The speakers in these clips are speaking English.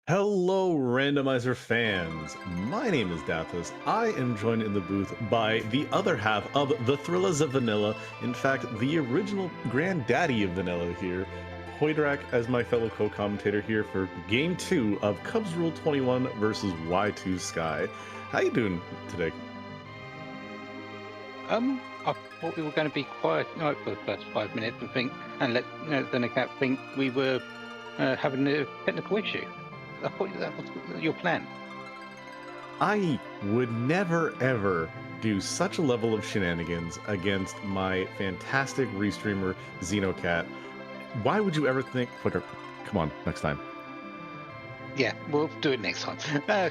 Hello, randomizer fans. My name is Dathis. I am joined in the booth by the other half of the Thrillers of Vanilla. In fact, the original granddaddy of Vanilla here, Hoidrak, as my fellow co-commentator here for Game 2 of Cubsrule21 versus Y2Sky. How you doing today? I thought we were going to be quiet for the first 5 minutes and think, and let the Cat think we were having a technical issue. I thought that was your plan. I would never ever do such a level of shenanigans against my fantastic restreamer Xenocat. Why would you ever think, Twitter, come on, next time. Yeah, we'll do it next time. Yeah.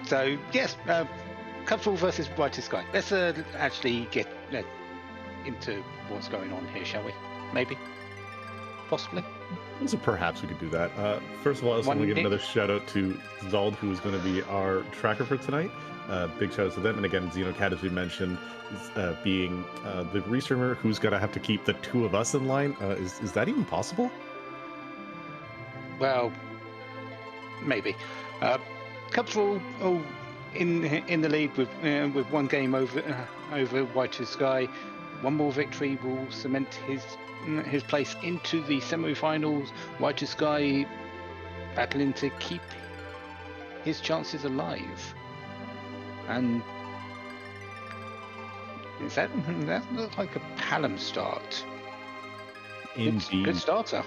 So yes, Cubsrule versus Y2Sky. Let's actually get into what's going on here, shall we? Maybe, possibly. So perhaps we could do that. First of all, I also want to give another shout out to Zald, who is going to be our tracker for tonight. Big shout out to them. And again, Xenocat, as we mentioned, being the restreamer who's going to have to keep the two of us in line. Is that even possible? Well, maybe. Cubsrule in the lead with one game over Y2Sky. One more victory will cement his place into the semi-finals. Y2Sky battling to keep his chances alive. And that looks like a Palom start. Indeed. Good starter.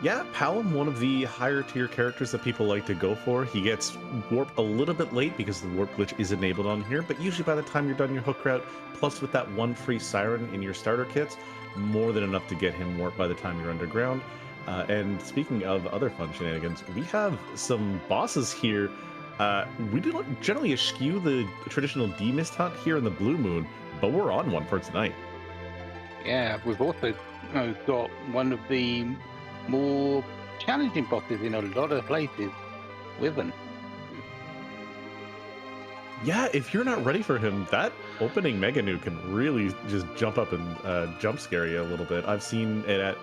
Yeah, Palom, one of the higher tier characters that people like to go for. He gets warp a little bit late because the warp glitch is enabled on here, but usually by the time you're done your hook route, plus with that one free siren in your starter kits, more than enough to get him warp by the time you're underground. And speaking of other fun shenanigans, we have some bosses here. We do not generally eschew the traditional D-Mist hunt here in the Blue Moon, but we're on one for tonight. Yeah, we've also got one of the more challenging bosses in a lot of places with him. Yeah, if you're not ready for him, that opening Mega Nuke can really just jump up and jump scare you a little bit. I've seen it at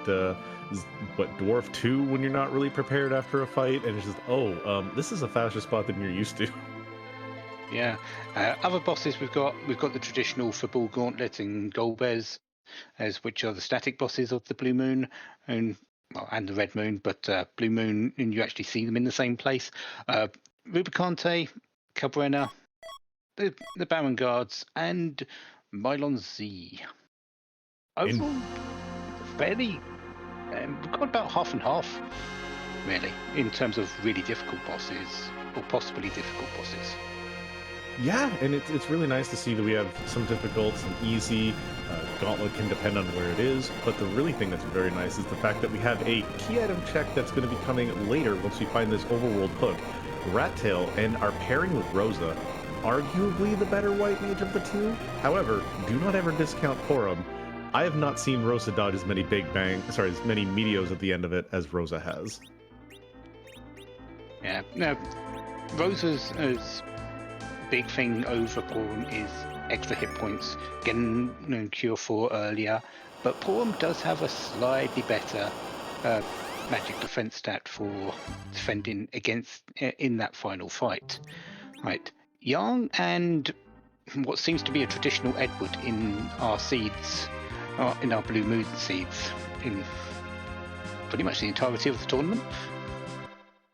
Dwarf 2 when you're not really prepared after a fight, and it's just, this is a faster spot than you're used to. Yeah, other bosses we've got the traditional football gauntlet and Golbez, as which are the static bosses of the Blue Moon and the Red Moon, but Blue Moon, and you actually see them in the same place. Rubicante, Cabrera, the Baron Guards, and Mylon Z. Overall, fairly, we've got about half and half, really, in terms of really difficult bosses, or possibly difficult bosses. Yeah, and it's really nice to see that we have some difficult, some easy. Gauntlet can depend on where it is, but the really thing that's very nice is the fact that we have a key item check that's going to be coming later once we find this overworld hook. Rat Tail and our pairing with Rosa, arguably the better white mage of the two. However, do not ever discount Porum. I have not seen Rosa dodge as many as many meteos at the end of it as Rosa has. Yeah, no, Rosa's big thing over Porum is extra hit points, getting Cure 4 earlier, but Porum does have a slightly better magic defense stat for defending against in that final fight. Right, Yang and what seems to be a traditional Edward in our seeds, in our Blue Moon seeds, in pretty much the entirety of the tournament.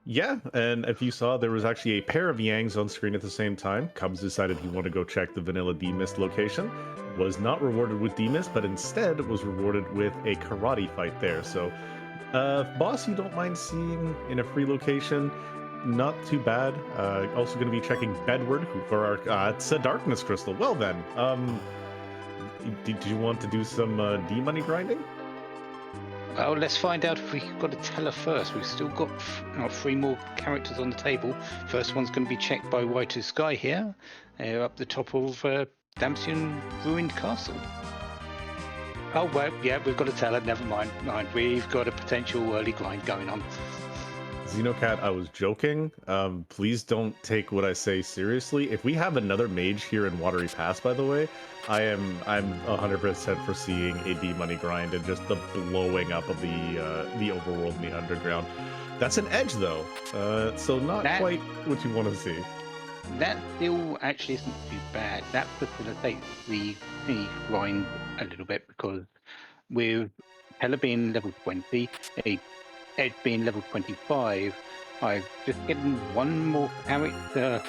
Yeah, and if you saw, there was actually a pair of Yangs on screen at the same time. Cubs decided he wanted to go check the vanilla D-Mist location. Was not rewarded with D-Mist, but instead was rewarded with a karate fight there. So, boss you don't mind seeing in a free location, not too bad. Also going to be checking Bedward for our it's a darkness crystal. Well then, did you want to do some D-money grinding? Well, let's find out if we've got a teller first. We've still got 3 more characters on the table. First one's going to be checked by Y2Sky here, up the top of Damsion Ruined Castle. Oh, well, yeah, we've got a teller. Never mind. We've got a potential early grind going on. Xenocat, I was joking. Please don't take what I say seriously. If we have another mage here in Watery Pass, by the way, I'm 100% foreseeing a D money grind and just the blowing up of the overworld and the underground. That's an edge, though. So not That quite what you want to see. that still actually isn't too bad. That facilitates the grind a little bit, because with Hella being level 20, a Edge being level 25, I've just getting one more character,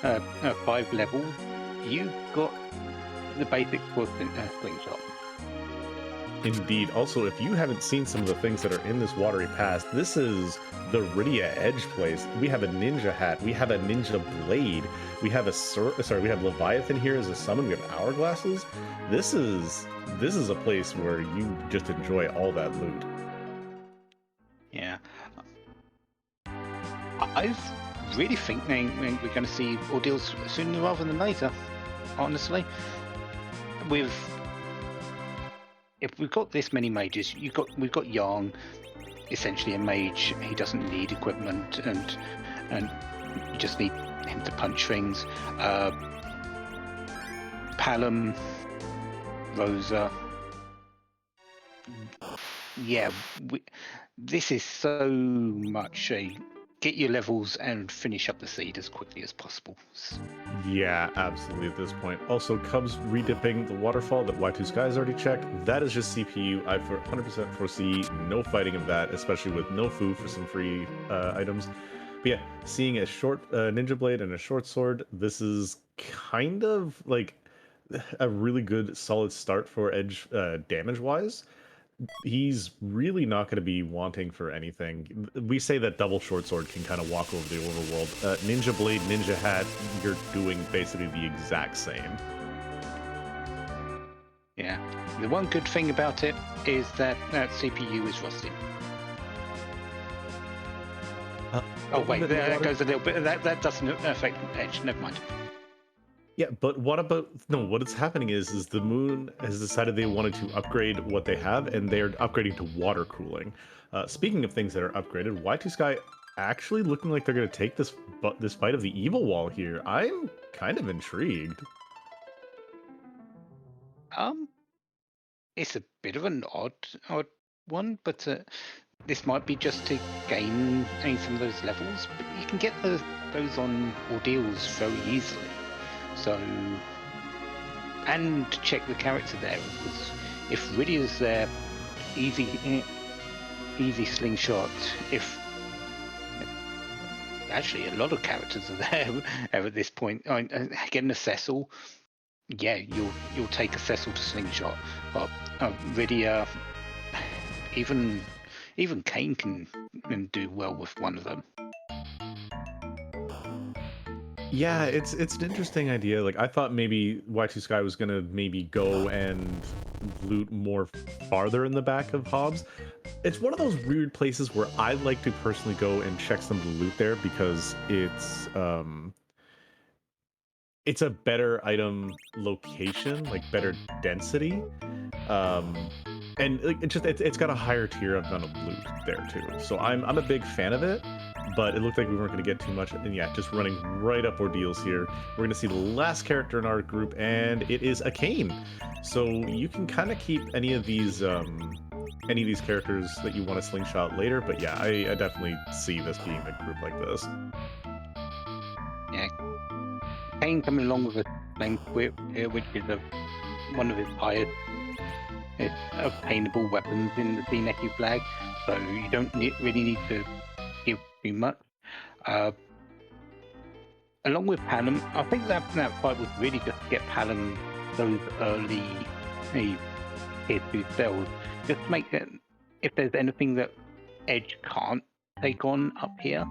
5 levels. You've got the basics for slingshot. Indeed. Also, if you haven't seen some of the things that are in this watery pass, this is the Rydia Edge place. We have a ninja hat. We have a ninja blade. We have we have Leviathan here as a summon. We have hourglasses. This is a place where you just enjoy all that loot. Yeah. I really think we're going to see ordeals sooner rather than later, honestly. If we've got this many mages, we've got Yang, essentially a mage. He doesn't need equipment, and you just need him to punch things. Palom, Rosa. Yeah, this is so much a get your levels and finish up the seed as quickly as possible. Yeah, absolutely at this point. Also, Cubs redipping the waterfall that Y2Sky's already checked. That is just CPU. I 100% foresee no fighting of that, especially with no food for some free items. But yeah, seeing a short ninja blade and a short sword, this is kind of like a really good solid start for Edge damage-wise. He's really not going to be wanting for anything. We say that double short sword can kind of walk over the overworld. Ninja blade, ninja hat, you're doing basically the exact same. Yeah. The one good thing about it is that CPU is rusty. Oh wait, there goes a little bit. That doesn't affect Edge. Never mind. Yeah, but what about what is happening is the moon has decided they wanted to upgrade what they have, and they're upgrading to water cooling. Speaking of things that are upgraded, Y2Sky actually looking like they're going to take this fight of the evil wall here. I'm kind of intrigued. It's a bit of an odd one, but this might be just to gain some of those levels. But you can get those on ordeals very easily. So, and check the character there, because if Rydia's there, easy slingshot. If actually a lot of characters are there at this point, getting a Cecil, yeah, you'll take a Cecil to slingshot. But Rydia, even Kane can do well with one of them. Yeah, it's an interesting idea. Like I thought maybe Y2Sky was gonna maybe go and loot more farther in the back of Hobbs. It's one of those weird places where I like to personally go and check some of the loot there because it's a better item location, like better density. And like, it's got a higher tier amount of loot there too. So I'm a big fan of it, but it looked like we weren't going to get too much. And yeah, just running right up ordeals here. We're going to see the last character in our group, and it is a Kane. So you can kind of keep any of these characters that you want to slingshot later. But yeah, I definitely see this being a group like this. Yeah, Kane coming along with a flame whip here, which is one of his highest obtainable weapons in the Zeneki flag, so you don't really need to give too much. Along with Palom, I think that fight was really just to get Palom those early tier 2 cells, just to make it, if there's anything that Edge can't take on up here,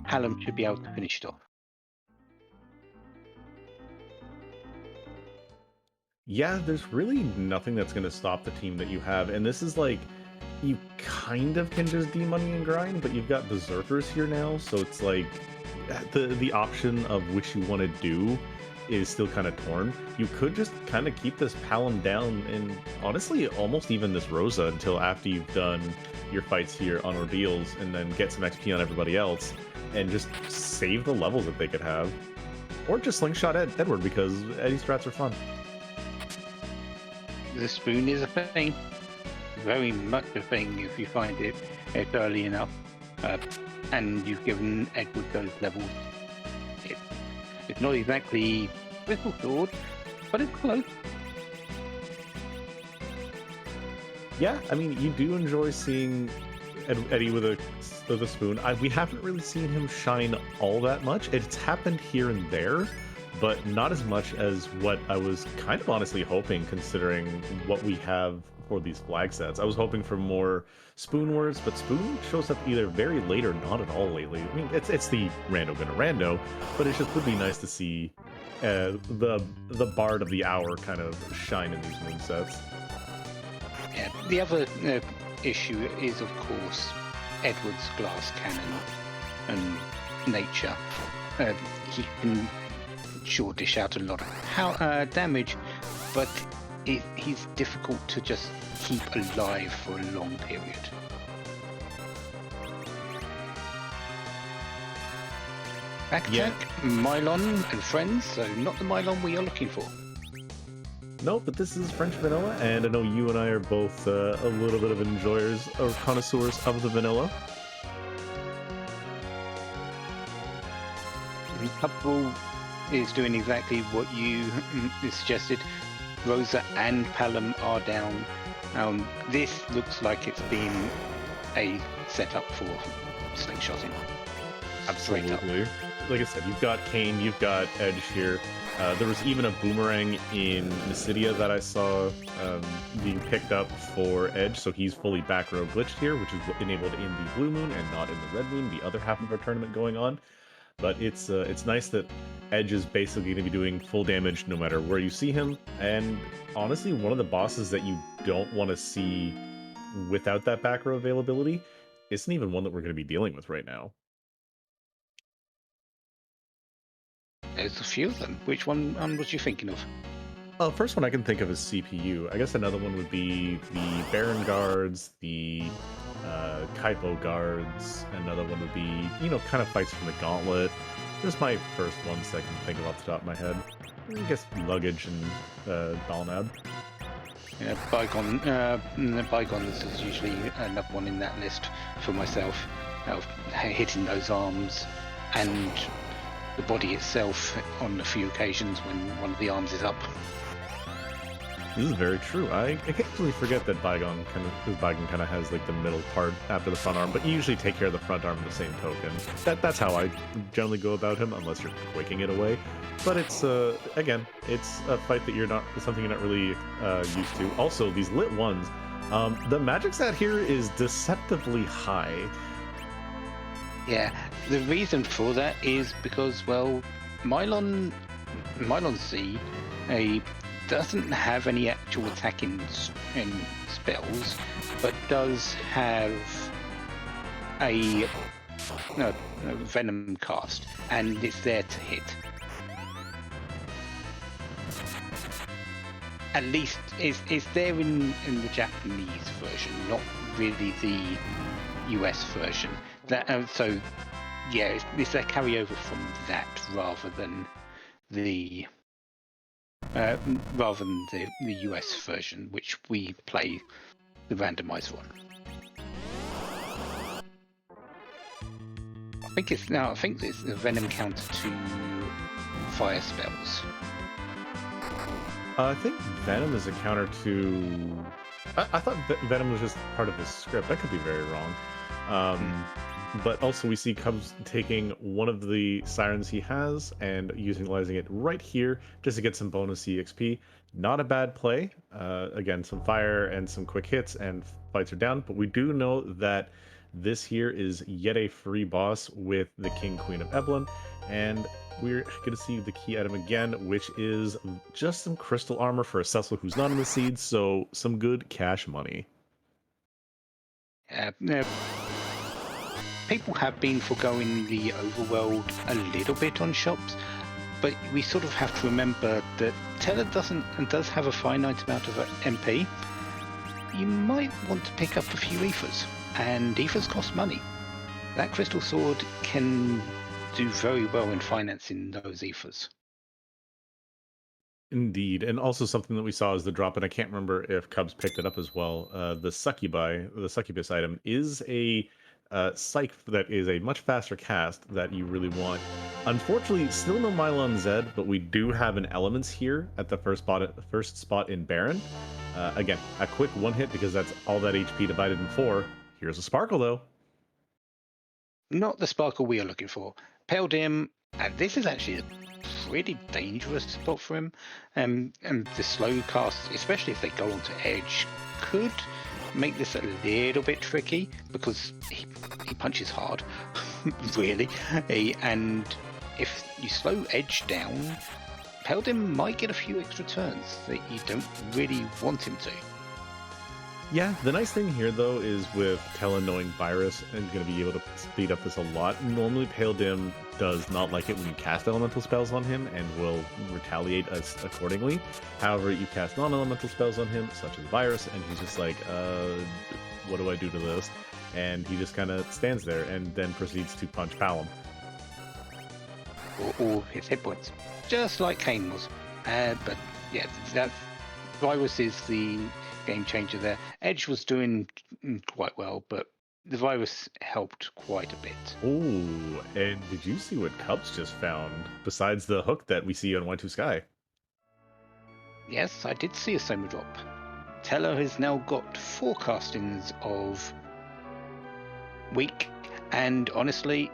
Palom should be able to finish it off. Yeah, there's really nothing that's going to stop the team that you have. And this is like, you kind of can just D-money and grind, but you've got Berserkers here now. So it's like, the option of which you want to do is still kind of torn. You could just kind of keep this Palom down and honestly, almost even this Rosa until after you've done your fights here on ordeals and then get some XP on everybody else and just save the levels that they could have. Or just slingshot Edward because Eddie strats are fun. The spoon is a thing, very much a thing if you find it early enough. uh, and you've given Edward those levels. It, it's not exactly Crystal Sword, but it's close. Yeah, I mean, you do enjoy seeing Eddie with a spoon. We haven't really seen him shine all that much. It's happened here and there, but not as much as what I was kind of honestly hoping, considering what we have for these flag sets. I was hoping for more spoon words, but spoon shows up either very late or not at all lately. I mean, it's the rando gonna rando, but it just would be nice to see the bard of the hour kind of shine in these moon sets. Yeah. The other issue is, of course, Edward's glass cannon and nature. He can sure dish out a lot of damage, but he's difficult to just keep alive for a long period. Back attack, Mylon and friends, so not the Mylon we are looking for. No, but this is French vanilla, and I know you and I are both a little bit of enjoyers or connoisseurs of the vanilla. Cubsrule is doing exactly what you suggested. Rosa and Palom are down. This looks like it's been a setup for slingshotting. Absolutely. Like I said, you've got Kane, you've got Edge here. There was even a boomerang in Mysidia that I saw being picked up for Edge, so he's fully back row glitched here, which is enabled in the Blue Moon and not in the Red Moon, the other half of our tournament going on. But it's nice that Edge is basically going to be doing full damage no matter where you see him, and honestly, one of the bosses that you don't want to see without that back row availability isn't even one that we're going to be dealing with right now. There's a few of them. Which one was you thinking of? First one I can think of is CPU. I guess another one would be the Baron guards, the Kaipo guards. Another one would be, kind of fights from the Gauntlet. Just my first ones that I can think of off the top of my head. I guess Luggage and Balnab. Yeah, Bygones is usually another one in that list for myself. Of hitting those arms and the body itself on a few occasions when one of the arms is up. This is very true. I occasionally forget that Bygone kind of has like the middle part after the front arm, but you usually take care of the front arm in the same token. That's how I generally go about him, unless you're quaking it away. But it's again, it's a fight that something you're not really used to. Also, these lit ones, the magic stat here is deceptively high. Yeah, the reason for that is because, well, Mylon C doesn't have any actual attacking in spells, but does have a venom cast, and it's there to hit. At least it's there in the Japanese version, not really the US version. So yeah, it's a carryover from that rather than the US version, which we play the randomizer on. I think it's the venom counter to fire spells. I think Venom is a counter to. I thought Venom was just part of his script. I could be very wrong. But also we see Cubs taking one of the sirens he has and utilizing it right here just to get some bonus EXP. Not a bad play. Again, some fire and some quick hits and fights are down. But we do know that this here is yet a free boss with the King Queen of Eblan. And we're going to see the key item again, which is just some crystal armor for a Cecil who's not in the seeds. So some good cash money. People have been foregoing the overworld a little bit on shops, but we sort of have to remember that Teller does have a finite amount of MP. You might want to pick up a few ethers, and ethers cost money. That crystal sword can do very well in financing those ethers. Indeed, and also something that we saw is the drop, and I can't remember if Cubs picked it up as well. The succubus item is a Psych that is a much faster cast that you really want. Unfortunately, still no Mylon Zed, but we do have an Elements here at the first spot in Baron. Again, a quick one hit because that's all that HP divided in 4. Here's a Sparkle though. Not the sparkle we are looking for. Pale Dim, and this is actually a pretty dangerous spot for him. And the slow casts, especially if they go onto Edge, could make this a little bit tricky because he punches hard, really. And if you slow Edge down, Pale Dim might get a few extra turns that you don't really want him to. Yeah, the nice thing here, though, is with Talon knowing Virus and going to be able to speed up this a lot. Normally, Pale Dim does not like it when you cast elemental spells on him and will retaliate us accordingly. However, you cast non-elemental spells on him, such as Virus, and he's just like, what do I do to this? And he just kind of stands there and then proceeds to punch Palom. Or his hit points, just like Kane was. But yeah, that Virus is the game changer there. Edge was doing quite well, but the Virus helped quite a bit. Oh, and did you see what Cubs just found besides the hook that we see on Y2Sky? Yes, I did see a Soma drop. Teller has now got 4 castings of weak, and honestly,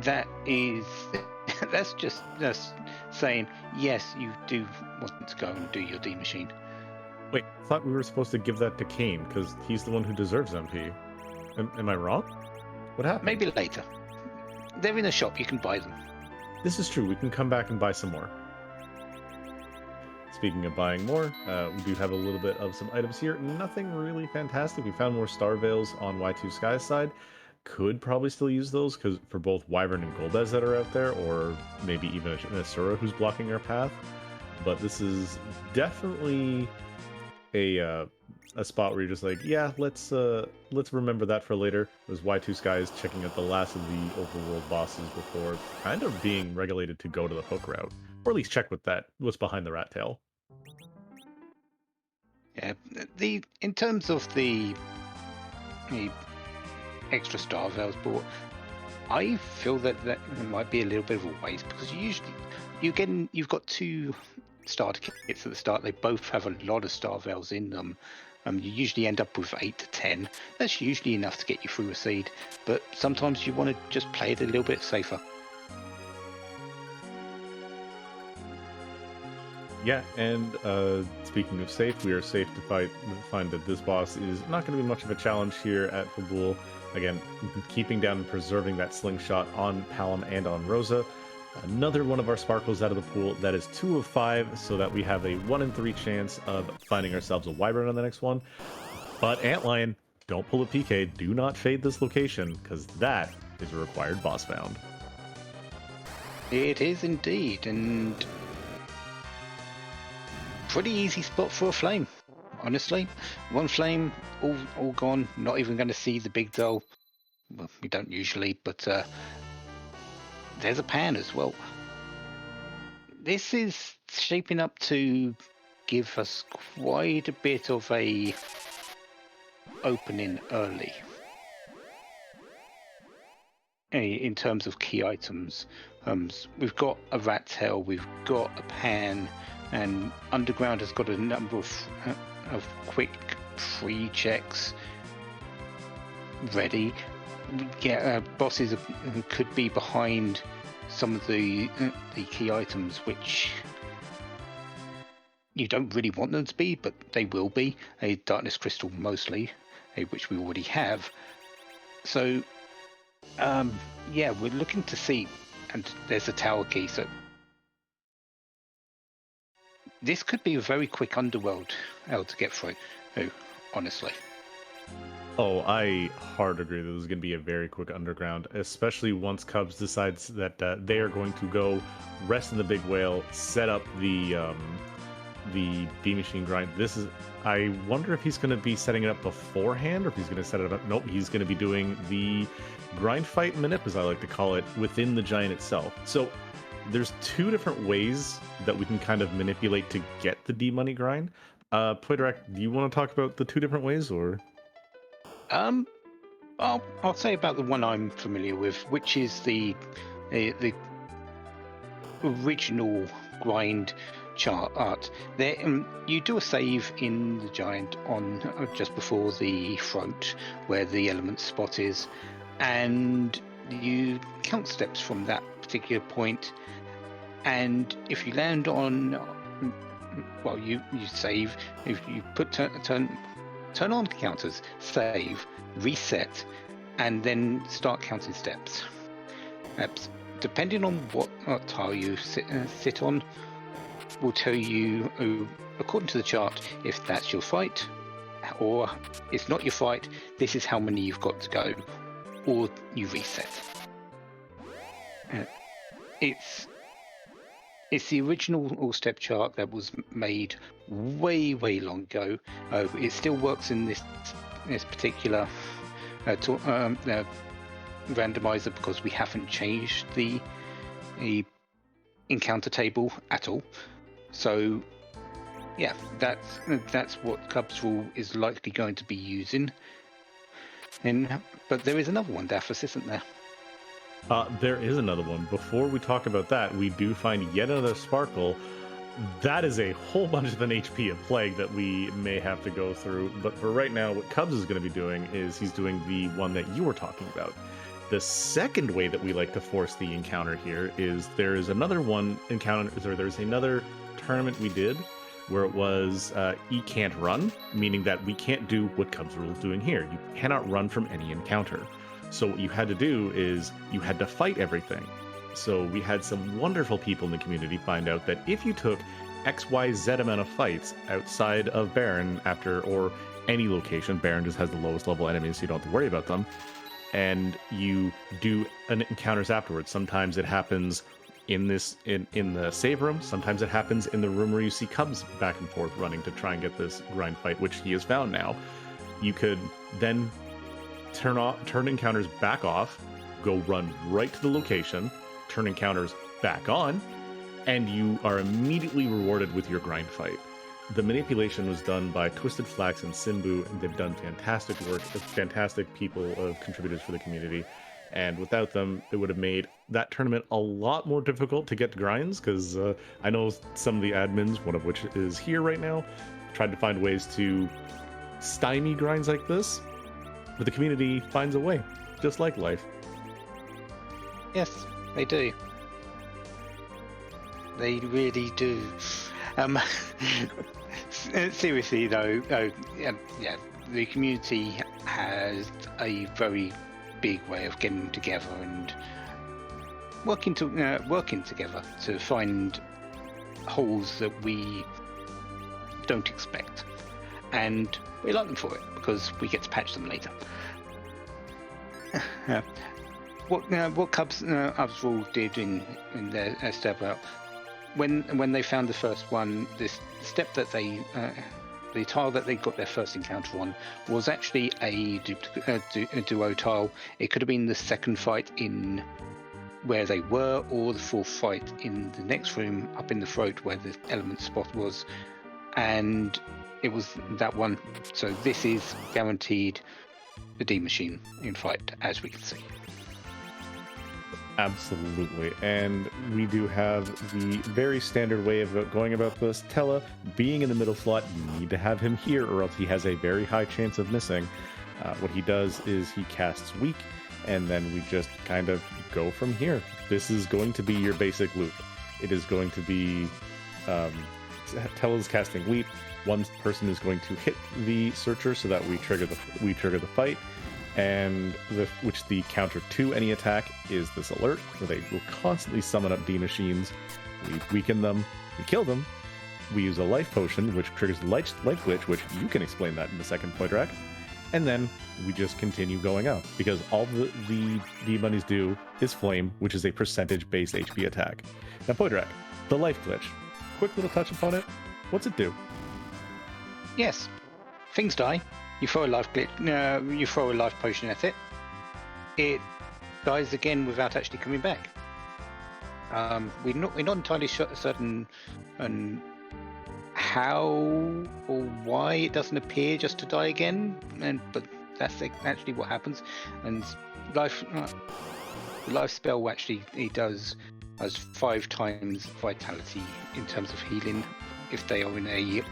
that is that's saying yes, you do want to go and do your D machine. Wait, I thought we were supposed to give that to Kane because he's the one who deserves MP. Am I wrong? What happened? Maybe later. They're in a shop, you can buy them. This is true. We can come back and buy some more. Speaking of buying more, we do have a little bit of some items here. Nothing really fantastic. We found more Star Veils on Y2Sky's side. Could probably still use those because for both Wyvern and Golbez that are out there, or maybe even an Asura who's blocking our path. But this is definitely a spot where you're just like, yeah, let's remember that for later. As Y2Sky is checking out the last of the overworld bosses before kind of being regulated to go to the hook route, or at least check what's behind the rat tail. Yeah, in terms of the extra Star Veils bought, I feel that might be a little bit of a waste because you've got 2 starter kits at the start. They both have a lot of Star Veils in them. You usually end up with 8 to 10. That's usually enough to get you through a seed, but sometimes you want to just play it a little bit safer. Yeah, and speaking of safe, we are safe to find that this boss is not going to be much of a challenge here at Fabul. Again, keeping down and preserving that slingshot on Palom and on Rosa. Another one of our sparkles out of the pool. That is 2 of 5, so that we have a 1 in 3 chance of finding ourselves a Wyvern on the next one. But Antlion, don't pull a PK. Do not fade this location, because that is a required boss found. It is indeed, and pretty easy spot for a flame. Honestly, 1 flame, all gone. Not even going to see the big doll. Well, we don't usually, but there's a pan as well. This is shaping up to give us quite a bit of a opening early in terms of key items. We've got a rat tail, we've got a pan, and Underground has got a number of quick pre-checks ready. We get bosses who could be behind some of the key items, which you don't really want them to be, but they will be. A Darkness Crystal mostly, which we already have. So, yeah, we're looking to see, and there's a tower key, so this could be a very quick underworld to get through, honestly. Oh, I hard agree that this is going to be a very quick underground, especially once Cubs decides that they are going to go rest in the big whale, set up the B machine grind. I wonder if he's going to be setting it up beforehand, or if he's going to set it up. Nope, he's going to be doing the grind fight manip, as I like to call it, within the giant itself. So there's 2 different ways that we can kind of manipulate to get the D money grind. Playdirect, do you want to talk about the 2 different ways, or? I'll say about the one I'm familiar with, which is the original grind chart. There, you do a save in the giant on just before the throat, where the element spot is, and you count steps from that particular point. And if you land on, well, you save. If you put turn on counters, save, reset, and then start counting steps. Depending on what tile you sit on, will tell you, according to the chart, if that's your fight, or it's not your fight, this is how many you've got to go, or you reset. It's the original all-step chart that was made way long ago. It still works in this particular randomizer because we haven't changed the encounter table at all. So yeah, that's what Cubsrule is likely going to be using. But there is another one, Daphis, isn't there? There is another one. Before we talk about that, we do find yet another sparkle. That is a whole bunch of an HP of plague that we may have to go through. But for right now, what Cubs is going to be doing is he's doing the one that you were talking about. The second way that we like to force the encounter here is there is another one encounter, or there's another tournament we did where it was E can't run, meaning that we can't do what Cubsrule is doing here. You cannot run from any encounter. So what you had to do is you had to fight everything. So we had some wonderful people in the community find out that if you took XYZ amount of fights outside of Baron or any location, Baron just has the lowest level enemies, so you don't have to worry about them, and you do encounters afterwards. Sometimes it happens in the save room, sometimes it happens in the room where you see Cubs back and forth running to try and get this grind fight, which he has found now. You could then turn encounters back off, go run right to the location, turn encounters back on, and you are immediately rewarded with your grind fight. The manipulation was done by Twisted Flax and Simbu, and they've done fantastic work. Fantastic people of contributors for the community, and without them, it would have made that tournament a lot more difficult to get grinds, because I know some of the admins, one of which is here right now, tried to find ways to stymie grinds like this. But the community finds a way, just like life. Yes, they do. They really do. Seriously though, yeah, the community has a very big way of getting together and working together to find holes that we don't expect, and we like them for it because we get to patch them later. What Cubsrule did in their step out, when they found the first one, this step that the tile that they got their first encounter on was actually a duo tile. It could have been the second fight in where they were, or the fourth fight in the next room up in the throat where the element spot was, and it was that one. So this is guaranteed the D machine in fight, as we can see. Absolutely. And we do have the very standard way of going about this. Tella being in the middle slot, you need to have him here or else he has a very high chance of missing. What he does is he casts weak, and then we just kind of go from here. This is going to be your basic loop. It is going to be Tella's casting weak. One person is going to hit the searcher so that we trigger the fight, and which the counter to any attack is this alert, where they will constantly summon up D machines. We weaken them, we kill them. We use a life potion, which triggers the life glitch, which you can explain that in the second point rack. And then we just continue going up, because all the D bunnies do is flame, which is a percentage-based HP attack. Now, Poidrak, the life glitch. Quick little touch upon it. What's it do? Yes, things die. You throw a life glitch. You throw a life potion at it. It dies again without actually coming back. We're not entirely certain how or why it doesn't appear just to die again, but that's actually what happens. And life spell actually he does has 5 times vitality in terms of healing if they are in a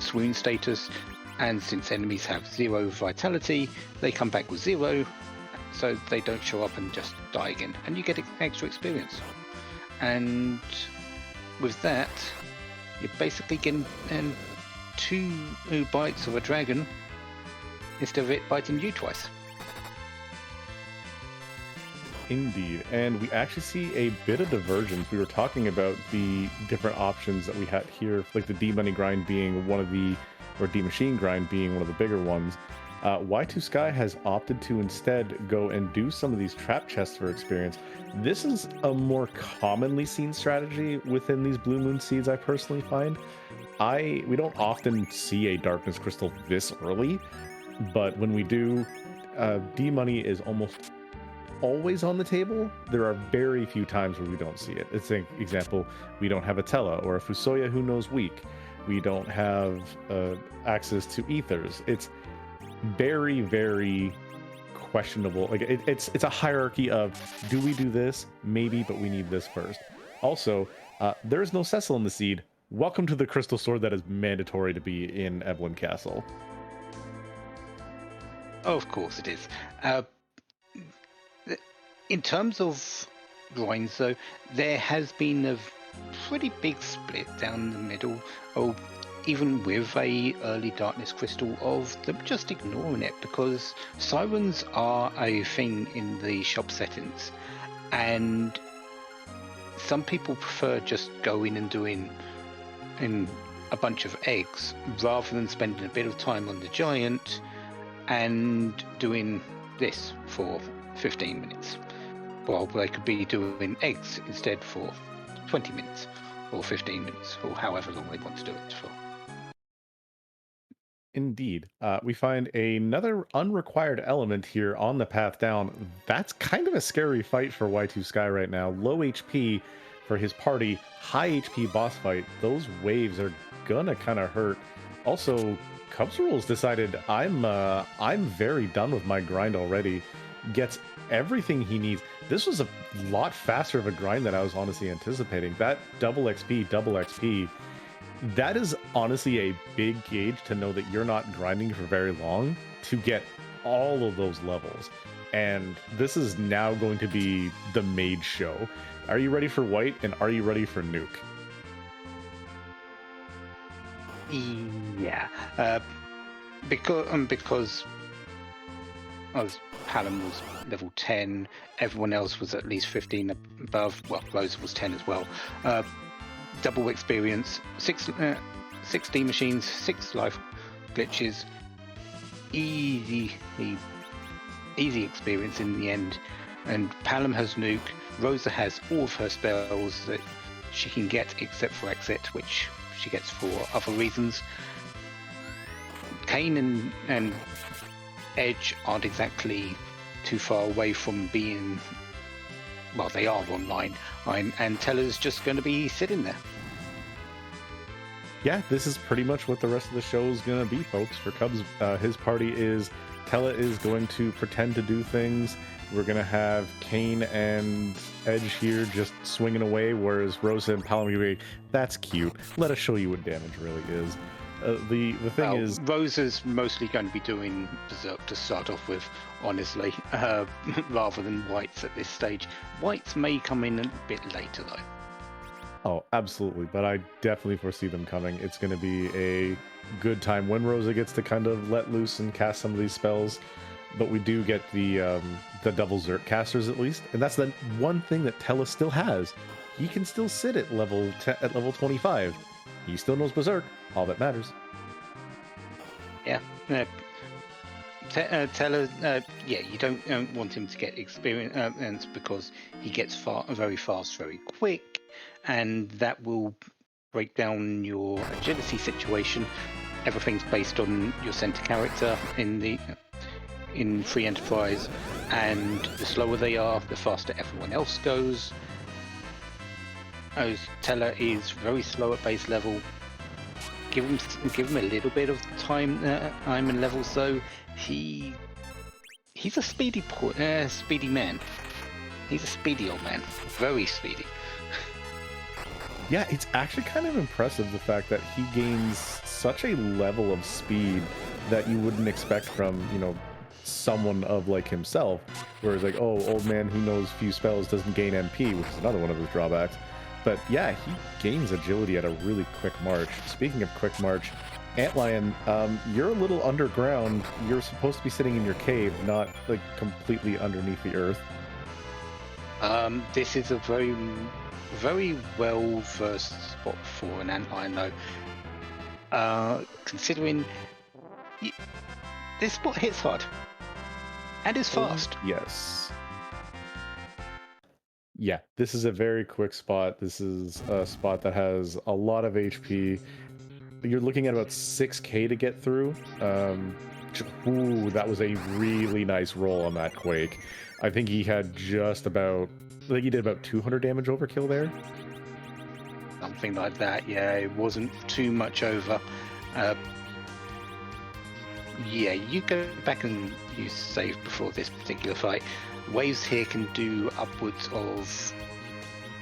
swoon status, and since enemies have 0 vitality, they come back with 0, so they don't show up and just die again, and you get extra experience. And with that, you're basically getting 2 bites of a dragon instead of it biting you twice. Indeed, and we actually see a bit of divergence. We were talking about the different options that we had here, like the D-Money grind being one of the, or D-Machine grind being one of the bigger ones. Y2Sky has opted to instead go and do some of these trap chests for experience. This is a more commonly seen strategy within these Blue Moon seeds, I personally find. We don't often see a Darkness Crystal this early, but when we do, D-Money is almost always on the table. There are very few times where we don't see it. It's an example, we don't have a Tella or a Fusoya who knows weak. We don't have access to ethers. It's very, very questionable. Like it's a hierarchy of, do we do this? Maybe, but we need this first. Also, there is no Cecil in the seed. Welcome to the Crystal Sword that is mandatory to be in Evelyn Castle. Oh, of course it is. In terms of grinds, though, there has been a pretty big split down the middle, even with a early Darkness Crystal, of them just ignoring it, because sirens are a thing in the shop settings, and some people prefer just going and doing a bunch of eggs rather than spending a bit of time on the giant and doing this for 15 minutes. Well, they could be doing eggs instead for 20 minutes or 15 minutes or however long they want to do it for. Indeed. We find another unrequired element here on the path down. That's kind of a scary fight for Y2Sky right now. Low HP for his party, high HP boss fight. Those waves are gonna kind of hurt. Also, Cubsrule's decided I'm very done with my grind already. Gets everything he needs. This was a lot faster of a grind than I was honestly anticipating. That double XP, that is honestly a big gauge to know that you're not grinding for very long to get all of those levels. And this is now going to be the mage show. Are you ready for White, and are you ready for Nuke? Yeah, because Palom was level 10, everyone else was at least 15 above. Well, Rosa was 10 as well. Double experience, 6 D-machines, 6 life glitches, easy experience in the end. And Palom has Nuke, Rosa has all of her spells that she can get except for Exit, which she gets for other reasons. Kane and Edge aren't exactly too far away from being, well, they are online, and Teller's just going to be sitting there. Yeah, this is pretty much what the rest of the show is going to be, folks. For Cubs, his party is, Tella is going to pretend to do things. We're going to have Kane and Edge here just swinging away, whereas Rosa and Palom will be, that's cute. Let us show you what damage really is. The thing is, Rosa's mostly going to be doing Berserk to start off with, honestly, rather than White's at this stage. White's may come in a bit later, though. Oh, absolutely, but I definitely foresee them coming. It's going to be a good time when Rosa gets to kind of let loose and cast some of these spells. But we do get the double Zerk casters at least, and that's the one thing that Tella still has. He can still sit at level 25. He still knows Berserk. All that matters. Yeah. Tella, you don't want him to get experience because he gets very fast, very quick, and that will break down your agility situation. Everything's based on your center character in Free Enterprise, and the slower they are, the faster everyone else goes. Tella is very slow at base level, give him a little bit of time and levels though. He's a speedy man. He's a speedy old man, very speedy. Yeah, it's actually kind of impressive the fact that he gains such a level of speed that you wouldn't expect from, you know, someone of like himself, whereas like, oh, old man who knows few spells doesn't gain MP, which is another one of his drawbacks. But yeah, he gains agility at a really quick march. Speaking of quick march, Antlion, you're a little underground. You're supposed to be sitting in your cave, not like completely underneath the earth. This is a very, very well versed spot for an Antlion though. Considering this spot hits hard and is fast. Yes. Yeah, this is a very quick spot. This is a spot that has a lot of HP. You're looking at about 6k to get through. Ooh, that was a really nice roll on that Quake. I think he had just about, I think he did about 200 damage overkill there. Something like that, yeah. It wasn't too much over. Yeah, you go back and you save before this particular fight. Waves here can do upwards of,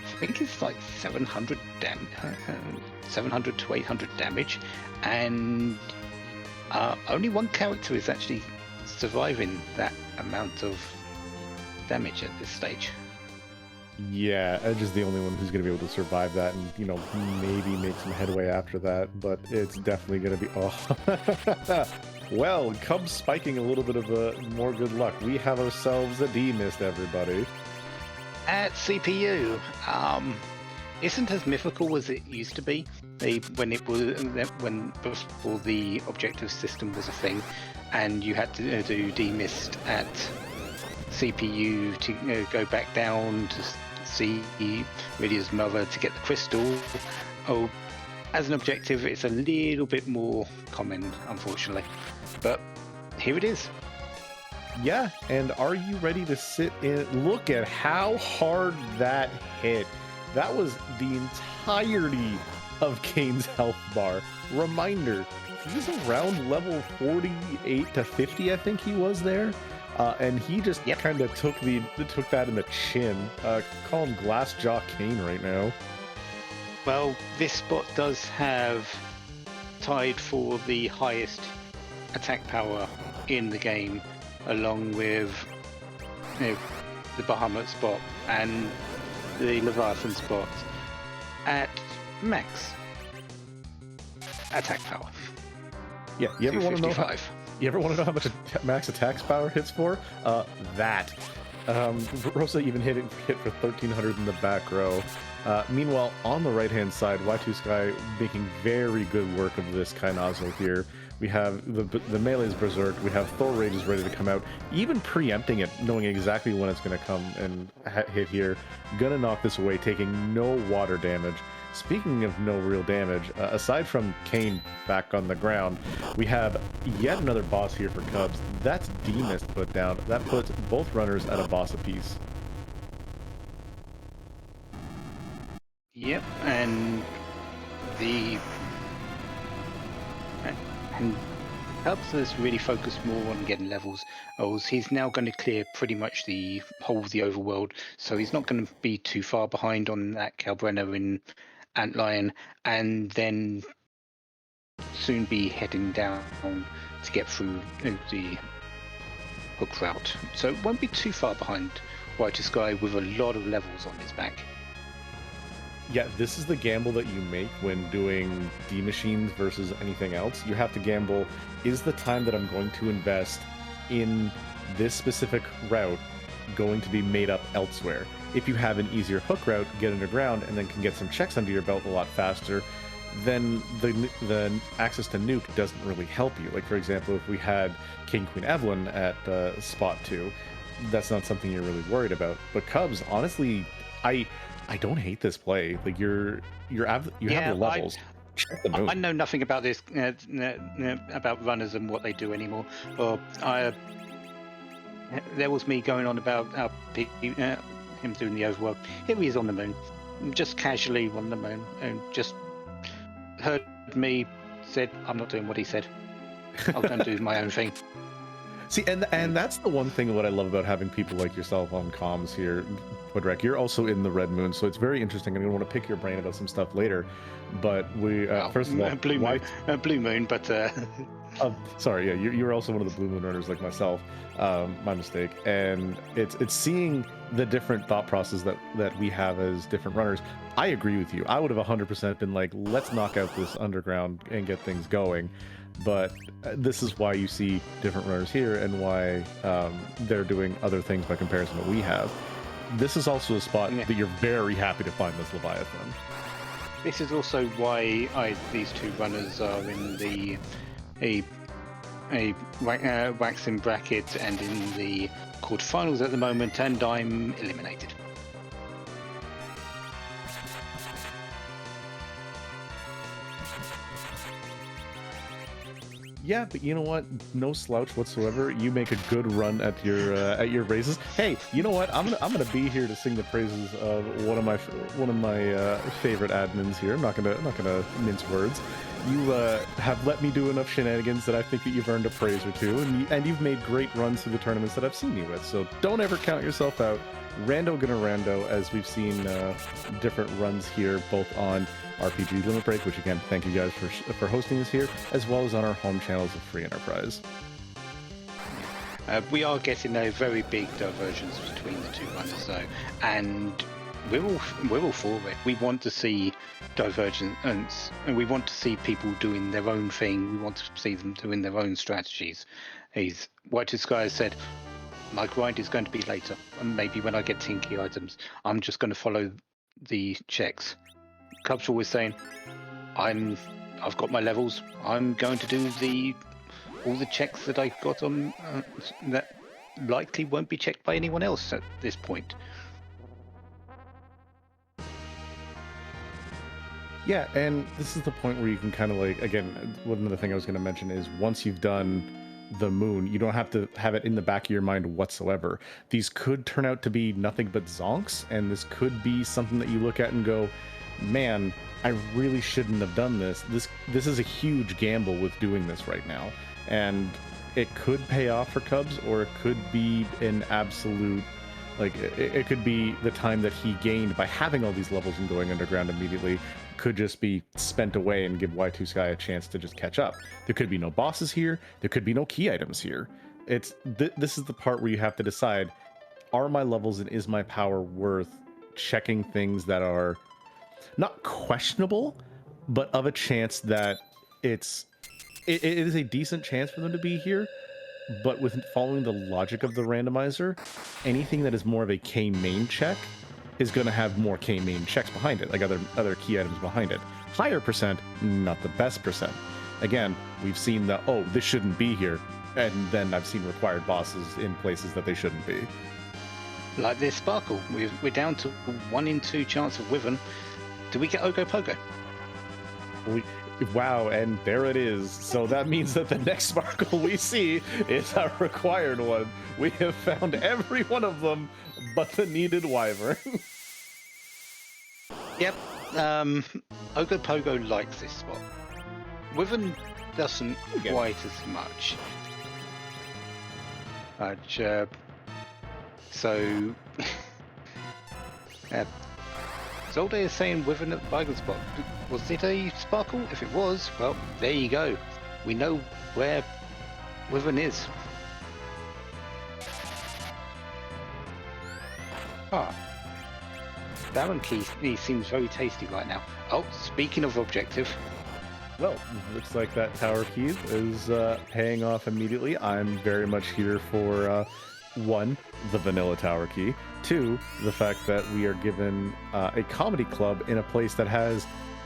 I think it's like 700 to 800 damage, and only one character is actually surviving that amount of damage at this stage. Yeah, Edge is the only one who's going to be able to survive that and, you know, maybe make some headway after that, but it's definitely going to be... Oh. Well, Cubs spiking a little bit of more good luck. We have ourselves a D-Mist, everybody. At CPU, isn't as mythical as it used to be. When before the objective system was a thing, and you had to do D-Mist at CPU to go back down to see Lydia's mother to get the crystal. Oh, as an objective, it's a little bit more common, unfortunately. But here it is. Yeah, and are you ready to sit in? Look at how hard that hit. That was the entirety of Kane's health bar. Reminder, he's around level 48 to 50, I think he was there. And he just kind of took that in the chin. Call him Glassjaw Kane right now. Well, this spot does have tied for the highest attack power in the game, along with the Bahamut spot and the Leviathan spot at max attack power. Yeah, you ever want to know how? You ever want to know how much max attack power hits for? That. Rosa even hit for 1300 in the back row. Meanwhile, on the right-hand side, Y2Sky making very good work of this Kainazo here. We have the melee's berserk. We have Thor Rages ready to come out, even preempting it, knowing exactly when it's going to come and hit here. Gonna knock this away, taking no water damage. Speaking of no real damage, aside from Kane back on the ground, we have yet another boss here for Cubs. That's D-Mist put down. That puts both runners at a boss apiece. Yep, and Cubs has really focused more on getting levels. He's now going to clear pretty much the whole of the overworld, so he's not going to be too far behind on that Calbrenner in Antlion, and then soon be heading down to get through the hook route. So it won't be too far behind Y2Sky with a lot of levels on his back. Yeah, this is the gamble that you make when doing D-Machines versus anything else. You have to gamble, is the time that I'm going to invest in this specific route going to be made up elsewhere? If you have an easier hook route, get underground, and then can get some checks under your belt a lot faster, then the access to nuke doesn't really help you. Like, for example, if we had King Queen Evelyn at spot 2, that's not something you're really worried about. But Cubs, honestly, I don't hate this play. Like, you have the levels. Check the moon. I know nothing about this, about runners and what they do anymore. There was me going on about him doing the overworld. Here he is on the moon, just casually on the moon, and just heard me said, I'm not doing what he said. I'll go and do my own thing. See, and that's the one thing what I love about having people like yourself on comms here, Woodrek. You're also in the Red Moon, so it's very interesting. I'm going to want to pick your brain about some stuff later. But we, first of all, Blue Moon, but sorry, yeah, you're also one of the Blue Moon runners like myself. My mistake. And it's seeing the different thought process that we have as different runners. I agree with you. I would have 100% been like, let's knock out this underground and get things going. But this is why you see different runners here and why they're doing other things by comparison to what we have. This is also a spot that you're very happy to find this Leviathan. This is also why these two runners are in the waxing bracket and in the quarterfinals at the moment, and I'm eliminated. Yeah, but you know what? No slouch whatsoever. You make a good run at your races. Hey, you know what? I'm gonna be here to sing the praises of one of my favorite admins here. I'm not gonna mince words. You have let me do enough shenanigans that I think that you've earned a praise or two, and you've made great runs through the tournaments that I've seen you with. So don't ever count yourself out. Rando gonna rando, as we've seen different runs here, both on RPG Limit Break, which again, thank you guys for hosting us here, as well as on our home channels of Free Enterprise. We are getting a very big divergence between the two runners, though, and we're all for it. We want to see divergence, and we want to see people doing their own thing. We want to see them doing their own strategies. Y2Sky has said, my grind is going to be later, and maybe when I get tinky items, I'm just going to follow the checks. Cubsrule was saying, I've got my levels. I'm going to do all the checks that I got on that likely won't be checked by anyone else at this point. Yeah, and this is the point where you can kind of like, again, one other thing I was going to mention is once you've done the moon, you don't have to have it in the back of your mind whatsoever. These could turn out to be nothing but zonks, and this could be something that you look at and go, man, I really shouldn't have done this. This is a huge gamble with doing this right now, and it could pay off for Cubs, or it could be an absolute, like, it could be the time that he gained by having all these levels and going underground immediately could just be spent away and give Y2Sky a chance to just catch up. There could be no bosses here. There could be no key items here. This is the part where you have to decide, are my levels and is my power worth checking things that are not questionable, but of a chance that it is a decent chance for them to be here, but with following the logic of the randomizer, anything that is more of a K main check is going to have more K main checks behind it, like other key items behind it. Higher percent, not the best percent. Again, we've seen this shouldn't be here, and then I've seen required bosses in places that they shouldn't be. Like this Sparkle, we're down to 1 in 2 chance of Wyvern. Do we get Ogo Pogo? Wow, and there it is. So that means that the next Sparkle we see is our required one. We have found every one of them but the needed Wyvern. Yep. Ogo Pogo likes this spot. Wyvern doesn't quite as much. So Zolde is saying Wyvern at the Bible spot. Was it a Sparkle? If it was, well, there you go. We know where Wyvern is. Baron Key seems very tasty right now. Oh, speaking of objective. Well, looks like that tower key is paying off immediately. I'm very much here for 1, the vanilla tower key. 2, the fact that we are given a comedy club in a place that has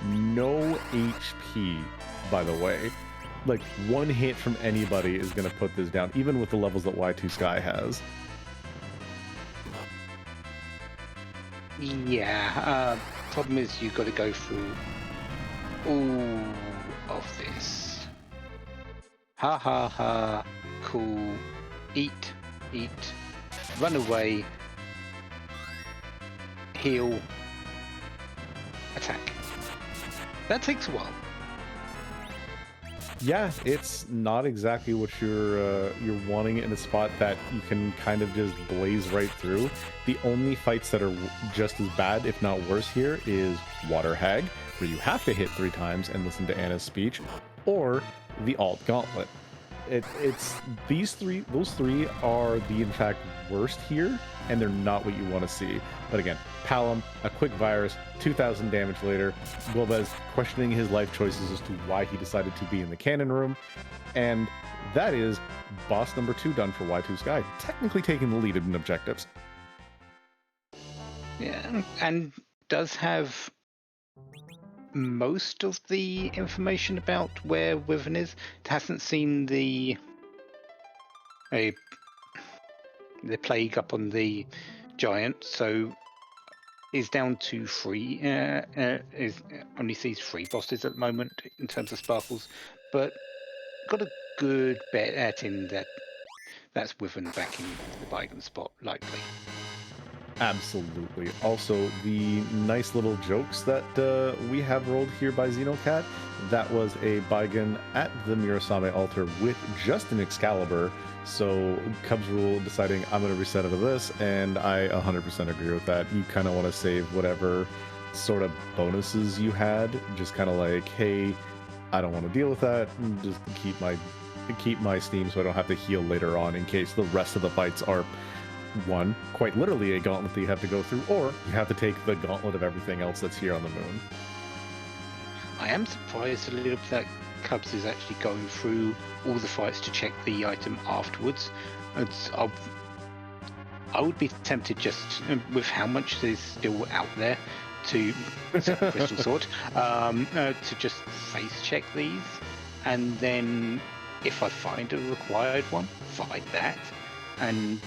no HP, by the way. Like, 1 hit from anybody is going to put this down, even with the levels that Y2Sky has. Yeah, problem is you've got to go through all of this. Ha ha ha, cool, eat, run away, heal, attack. That takes a while. Yeah, it's not exactly what you're wanting in a spot that you can kind of just blaze right through. The only fights that are just as bad, if not worse, here is Water Hag, where you have to hit 3 times and listen to Anna's speech, or the Alt Gauntlet. It's these three. Those three are the in fact worst here, and they're not what you want to see. But again, Palom, a quick virus, 2,000 damage later. Golbez questioning his life choices as to why he decided to be in the cannon room, and that is boss number 2 done for Y2Sky, technically taking the lead in objectives. Yeah, and does have most of the information about where Wyvern is. It hasn't seen the plague up on the giant, so is down to 3. Is only sees 3 bosses at the moment in terms of sparkles, but got a good bet at in that's Wyvern back in the bygone spot, likely. Absolutely. Also, the nice little jokes that we have rolled here by Xenocat, that was a Baigan at the Mirasame altar with just an Excalibur. So Cubsrule deciding I'm going to reset it to this, and I 100% agree with that. You kind of want to save whatever sort of bonuses you had, just kind of like, hey, I don't want to deal with that, just keep my steam so I don't have to heal later on in case the rest of the fights are one, quite literally a gauntlet that you have to go through, or you have to take the gauntlet of everything else that's here on the moon. I am surprised a little bit that Cubs is actually going through all the fights to check the item afterwards. I would be tempted just with how much is still out there to Crystal Sword, to just face check these, and then if I find a required one, find that, and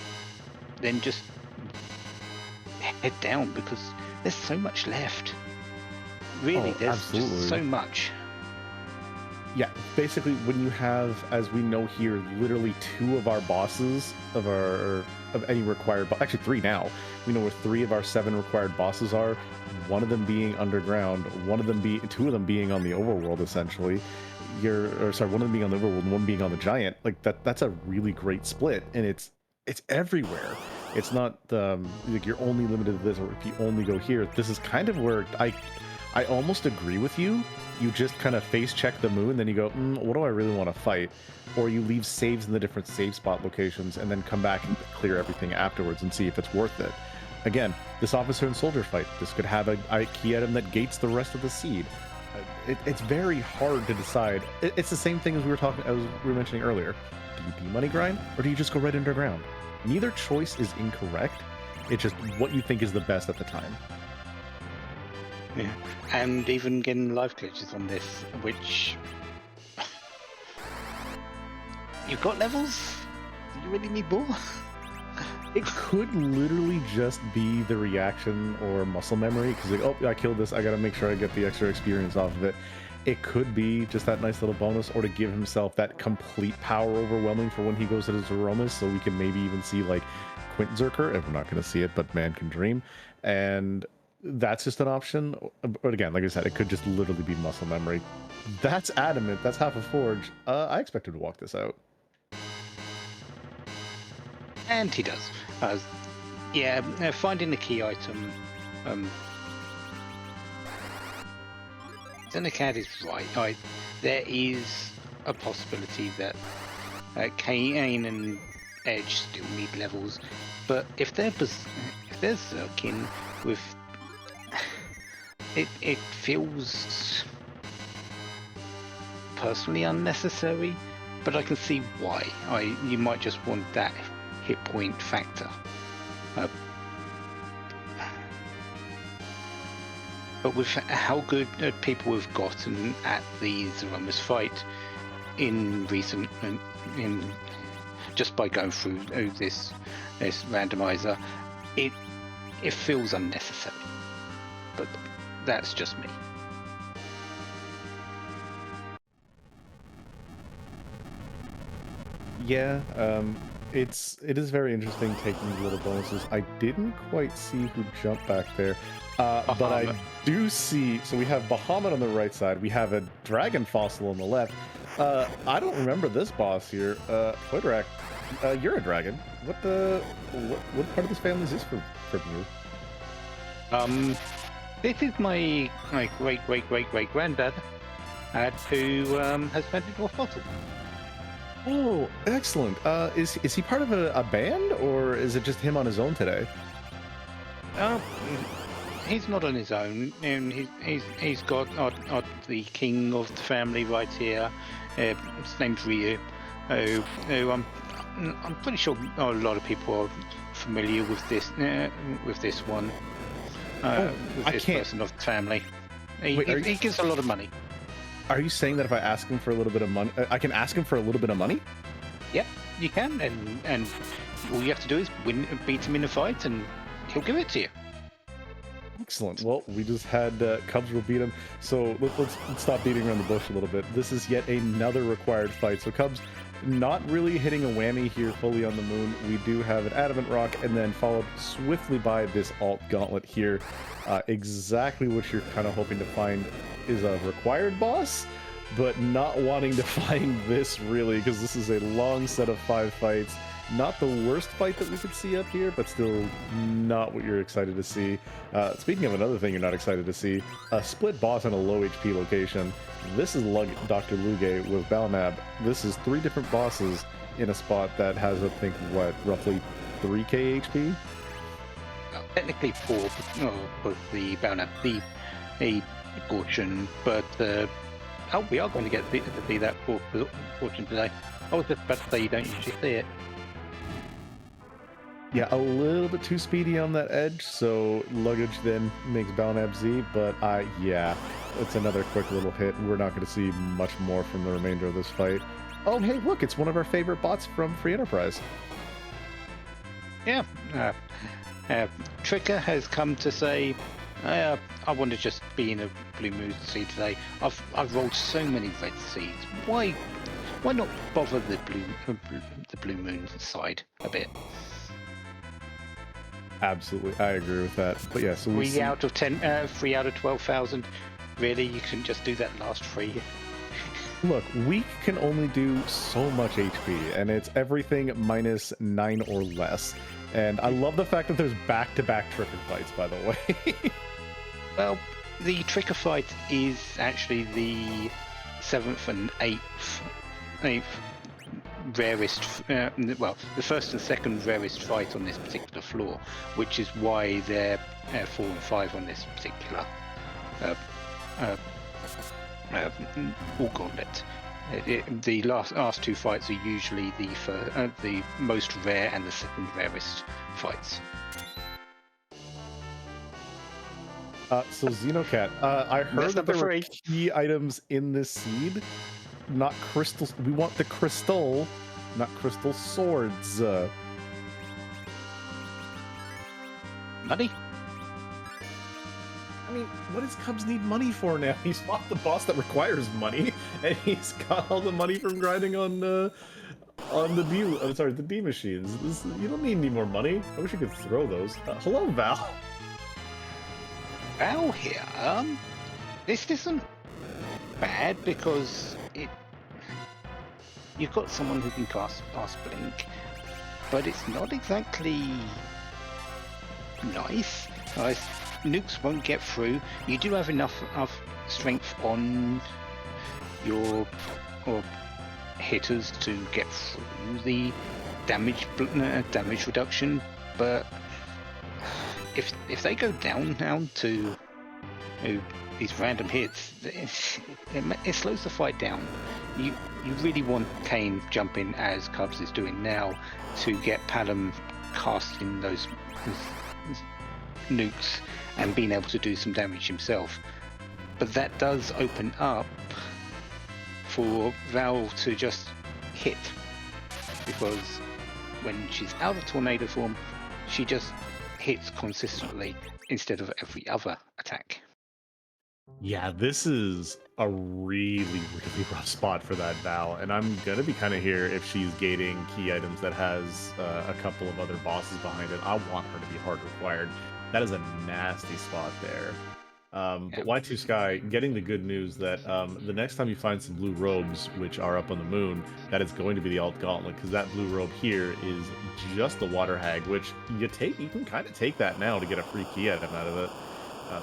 then just head down, because there's so much left. Really, there's just so much. Yeah, basically when you have, as we know here, literally 2 of our bosses of any required, actually 3 now. We know where 3 of our 7 required bosses are. One of them being underground, 2 of them being on the overworld, essentially. One of them being on the overworld and one being on the giant. Like that's a really great split, and it's everywhere. It's not like you're only limited to this, or if you only go here. This is kind of where I almost agree with you. You just kind of face check the moon, then you go, what do I really want to fight? Or you leave saves in the different save spot locations and then come back and clear everything afterwards and see if it's worth it. Again, this officer and soldier fight, this could have a key item that gates the rest of the seed. It's very hard to decide. It's the same thing as we were mentioning earlier. Do you money grind, or do you just go right underground? Neither choice is incorrect. It's just what you think is the best at the time. Yeah, and even getting live glitches on this, which you've got levels. Do you really need more? It could literally just be the reaction or muscle memory, because like, oh, I killed this, I gotta make sure I get the extra experience off of it. It could be just that nice little bonus, or to give himself that complete power overwhelming for when he goes to his aromas, so we can maybe even see like Quint Zerker, if we're not going to see it, but man can dream. And that's just an option. But again, like I said, it could just literally be muscle memory. That's adamant. That's half a forge. I expected to walk this out. And he does. Finding the key item. Xenocat is right. There is a possibility that Kane and Edge still need levels, but if they're Zerkin with it feels personally unnecessary, but I can see why. You might just want that hit point factor. But with how good people have gotten at the Zemus fight in recent, just by going through this randomizer, it feels unnecessary. But that's just me. Yeah, it is very interesting taking these little bonuses. I didn't quite see who jumped back there, but I do see. So we have Bahamut on the right side. We have a dragon fossil on the left. I don't remember this boss here. Hoidrak, you're a dragon. What part of this family is this from you? Um, this is my great granddad, who has founded your fossil. Oh, excellent. Is he part of a band, or is it just him on his own today? Um, he's not on his own, and he's got the king of the family right here. His name's Ryu. Who I'm pretty sure a lot of people are familiar with this one. With I this can't. person of the family. He, Wait, he, he gives a lot of money. Are you saying that if I ask him for a little bit of money, I can ask him for a little bit of money? Yep, you can, and all you have to do is beat him in a fight, and he'll give it to you. Excellent. Well, we just had Cubsrule beat him, so let's stop beating around the bush a little bit. This is yet another required fight. So Cubs not really hitting a whammy here fully on the moon. We do have an adamant rock, and then followed swiftly by this alt gauntlet here. Exactly what you're kind of hoping to find is a required boss, but not wanting to find this really, because this is a long set of 5 fights. Not the worst fight that we could see up here, but still not what you're excited to see. Speaking of another thing you're not excited to see, a split boss on a low HP location. This is Dr. Luge with Balnab. This is 3 different bosses in a spot that has, I think, what, roughly 3k HP? Well, technically 4, with the Balnab, the fortune, but we are going to get to see that fortune today. I was just about to say you don't usually see it. Yeah, a little bit too speedy on that edge, so luggage then makes Balnab Z, but yeah, it's another quick little hit. We're not going to see much more from the remainder of this fight. Oh, hey, look, it's one of our favorite bots from Free Enterprise. Yeah, Tricker has come to say, I want to just be in a blue moon seed today. I've rolled so many red seeds. Why not bother the blue moon side a bit? Absolutely, I agree with that. But yeah, so we 3 out of 10, 3 out of 12,000. Really, you can just do that last 3. Look, we can only do so much HP, and it's everything minus 9 or less. And I love the fact that there's back-to-back Tricker fights, by the way. Well, the Tricker fight is actually the 7th and 8th rarest, well, the 1st and 2nd rarest fight on this particular floor, which is why they're 4 and 5 on this particular War Gauntlet. The last 2 fights are usually the most rare and the 2nd rarest fights. So Xenocat, I heard That's that there were 3. key items in this seed, not crystals. We want the crystal, not crystal swords. Money? I mean, what does Cubs need money for now? He's fought the boss that requires money, and he's got all the money from grinding on the D machines. You don't need any more money. I wish you could throw those. Hello, Val. Val here. This isn't bad because you've got someone who can cast Blink, but it's not exactly nice. Nukes won't get through. You do have enough of strength on your hitters to get through the damage reduction, but if they go down to these random hits, it slows the fight down. You really want Kane jumping as Cubs is doing now to get Palom casting those nukes and being able to do some damage himself. But that does open up for Val to just hit, because when she's out of tornado form, she just hits consistently instead of every other attack. Yeah, this is a really, really rough spot for that Val, and I'm gonna be kind of here if she's gating key items that has a couple of other bosses behind it. I want her to be hard required. That is a nasty spot there. But Y2Sky getting the good news that the next time you find some blue robes, which are up on the moon, that is going to be the alt gauntlet, because that blue robe here is just the water hag, which you can kind of take that now to get a free key item out of it.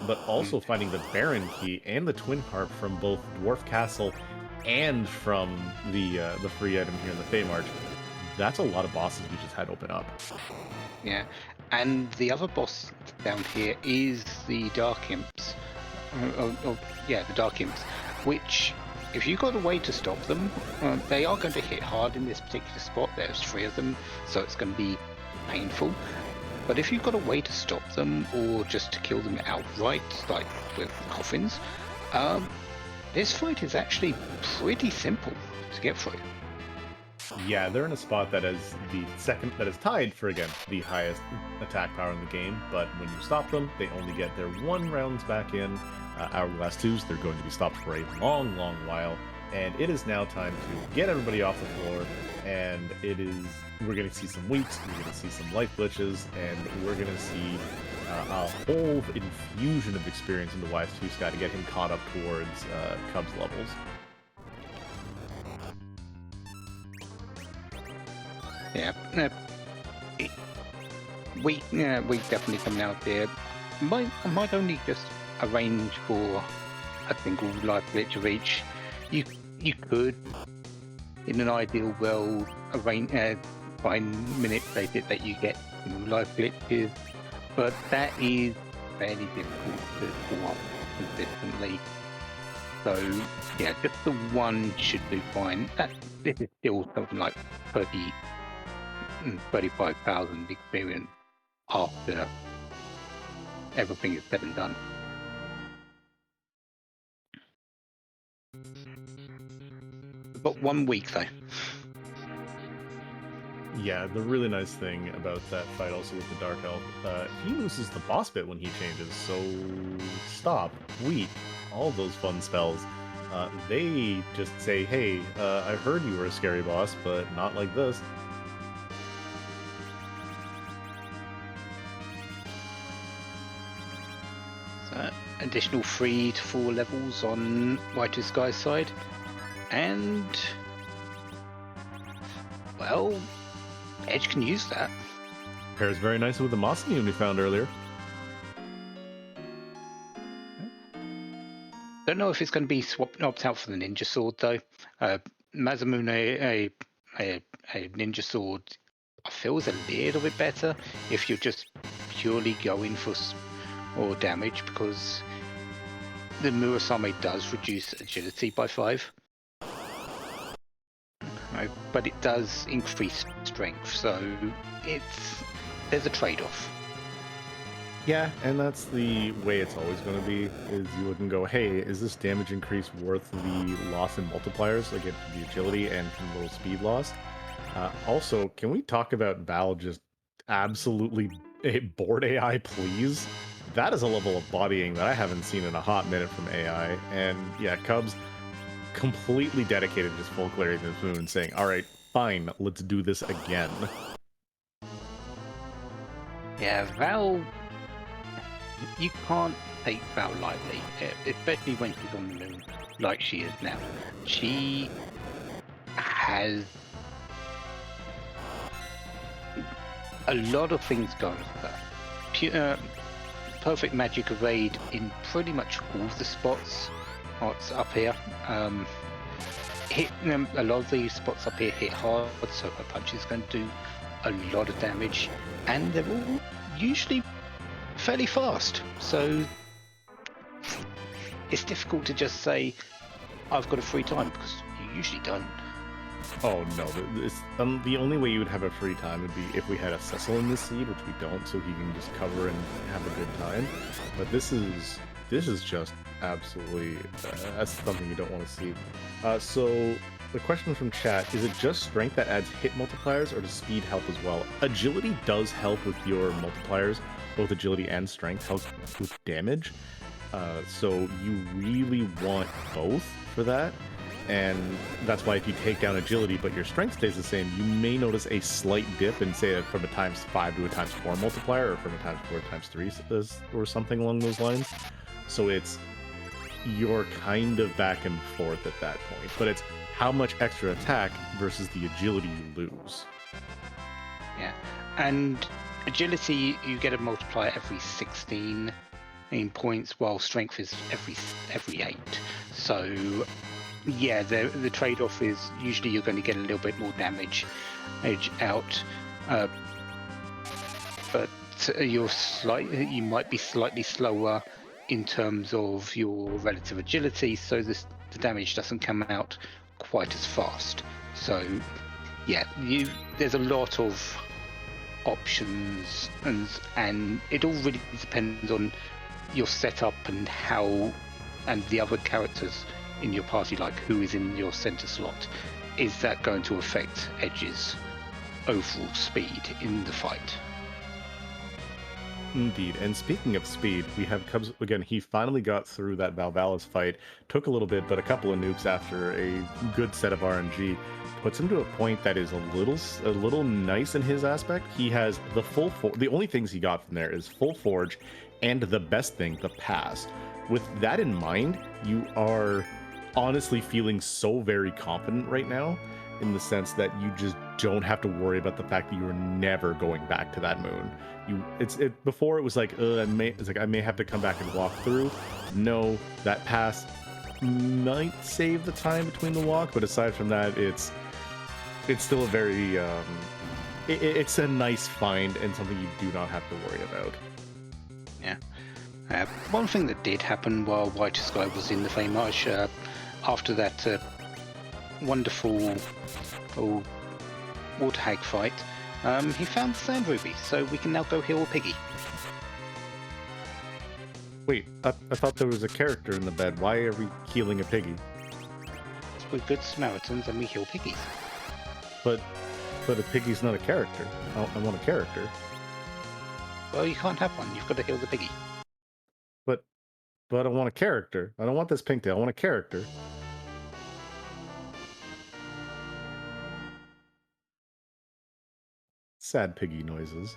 But also finding the Baron key and the twin harp from both Dwarf Castle and from the free item here in the Feymarch. That's a lot of bosses we just had open up. Yeah, and the other boss down here is the Dark Imps. Yeah, the Dark Imps, which, if you've got a way to stop them, they are going to hit hard in this particular spot. There's 3 of them, so it's going to be painful. But if you've got a way to stop them, or just to kill them outright, like with coffins, this fight is actually pretty simple to get through. Yeah, they're in a spot that is tied for, again, the highest attack power in the game, but when you stop them, they only get their 1 rounds back in. Hourglass 2s, they're going to be stopped for a long, long while, and it is now time to get everybody off the floor, and we're going to see some weeks, we're going to see some life glitches, and we're going to see a whole infusion of experience into Y2Sky to get him caught up towards Cubs levels. Yeah, we definitely coming out there. I might only just arrange for a single life glitch of each. You could, in an ideal world, arrange manipulate it that you get life glitches, but that is fairly difficult to pull off consistently. So yeah, just the 1 should be fine. This is still something like 35,000 experience after everything is said and done. But 1 week though. Yeah, the really nice thing about that fight also with the Dark Elf, he loses the boss bit when he changes, so stop, weak, all those fun spells. They just say, hey, I heard you were a scary boss, but not like this. So, additional 3 to 4 levels on Y2Sky's side, and well, Edge can use that. Pairs very nicely with the Mossinian we found earlier. Don't know if it's going to be swapped out for the Ninja Sword though. Masamune, a Ninja Sword, I feel is a little bit better if you're just purely going for or damage, because the Murasame does reduce agility by 5. But it does increase strength, so there's a trade-off. Yeah, and that's the way it's always going to be, is you look and go, hey, is this damage increase worth the loss in multipliers, again, from the agility and from little speed loss? Also, can we talk about Val just absolutely board AI, please? That is a level of bodying that I haven't seen in a hot minute from AI, and yeah, Cubs completely dedicated to just full clearing this moon, saying, alright, fine, let's do this again. Yeah, Val, you can't take Val lightly, especially when she's on the moon, like she is now. She has a lot of things going for her. Perfect magic evade in pretty much all of the spots up here. A lot of these spots up here hit hard, so her punch is going to do a lot of damage, and they're all usually fairly fast, so it's difficult to just say I've got a free time, because you usually don't. Oh no, the only way you would have a free time would be if we had a Cecil in this seed, which we don't, so he can just cover and have a good time. But this is just absolutely that's something you don't want to see. So the question from chat, is it just strength that adds hit multipliers, or does speed help as well? Agility does help with your multipliers, both agility and strength help with damage. So you really want both for that. And that's why if you take down agility but your strength stays the same, you may notice a slight dip in, say, from a ×5 to a ×4 multiplier, or from a ×4 to ×3 or something along those lines. So you're kind of back and forth at that point. But it's how much extra attack versus the agility you lose. Yeah, and agility you get a multiplier every 16 points, while strength is every 8. So yeah, the trade-off is usually you're going to get a little bit more damage edge out, but you might be slightly slower in terms of your relative agility, so the damage doesn't come out quite as fast. So yeah, there's a lot of options, and it all really depends on your setup and the other characters in your party, like who is in your center slot. Is that going to affect Edge's overall speed in the fight? Indeed. And speaking of speed, we have Cubs again. He finally got through that Valvalis fight. Took a little bit, but a couple of nukes after a good set of RNG puts him to a point that is a little nice in his aspect. He has the the only things he got from there is full forge, and the best thing, the pass. With that in mind, you are honestly feeling so very confident right now, in the sense that you just don't have to worry about the fact that you're never going back to that moon. Before it was like I may have to come back and walk through. No, that pass might save the time between the walk, but aside from that, it's still a very it's a nice find and something you do not have to worry about. Yeah. One thing that did happen while Y2Sky was in the Famage, after that wonderful water hag fight, he found the sand ruby, so we can now go heal Piggy. Wait, I thought there was a character in the bed. Why are we healing a piggy? We're good Samaritans and we heal piggies. But a piggy's not a character. I want a character. Well, you can't have one. You've got to heal the piggy. But I want a character. I don't want this pink tail. I want a character. Sad piggy noises.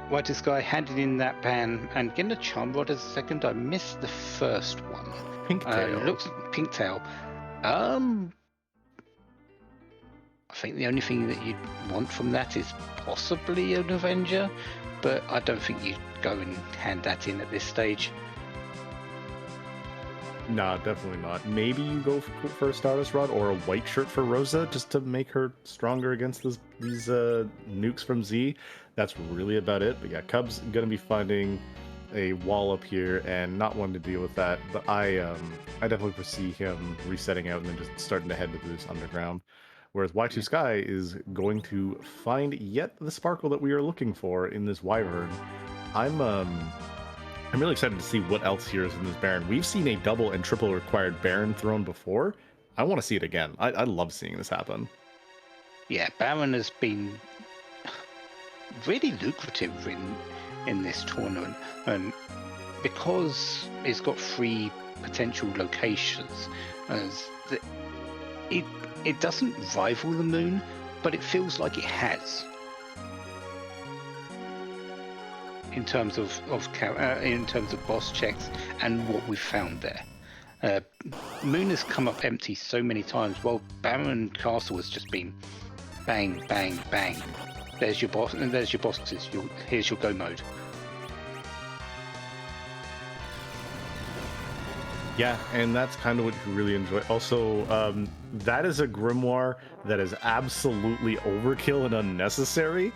Y2Sky handed in that ban and getting a charm rod as a second. I missed the first one. Pink tail. Looks pink tail. I think the only thing that you'd want from that is possibly an Avenger, but I don't think you'd go and hand that in at this stage. Nah, definitely not. Maybe you go for a Stardust Rod or a white shirt for Rosa, just to make her stronger against these nukes from Z. That's really about it. But yeah, Cub's gonna be finding a wall up here and not wanting to deal with that. But I definitely foresee him resetting out and then just starting to head to this underground. Whereas Y2Sky is going to find yet the sparkle that we are looking for in this Wyvern. I'm really excited to see what else here is in this Baron. We've seen a double and triple required Baron thrown before. I want to see it again. I love seeing this happen. Yeah, Baron has been really lucrative in this tournament, and because it's got 3 potential locations, it doesn't rival the moon, but it feels like it has. In terms of boss checks and what we've found there, Moon has come up empty so many times, while Baron Castle has just been bang, bang, bang. There's your boss, and there's your bosses. Here's your go mode. Yeah, and that's kind of what you really enjoy. Also, that is a grimoire that is absolutely overkill and unnecessary.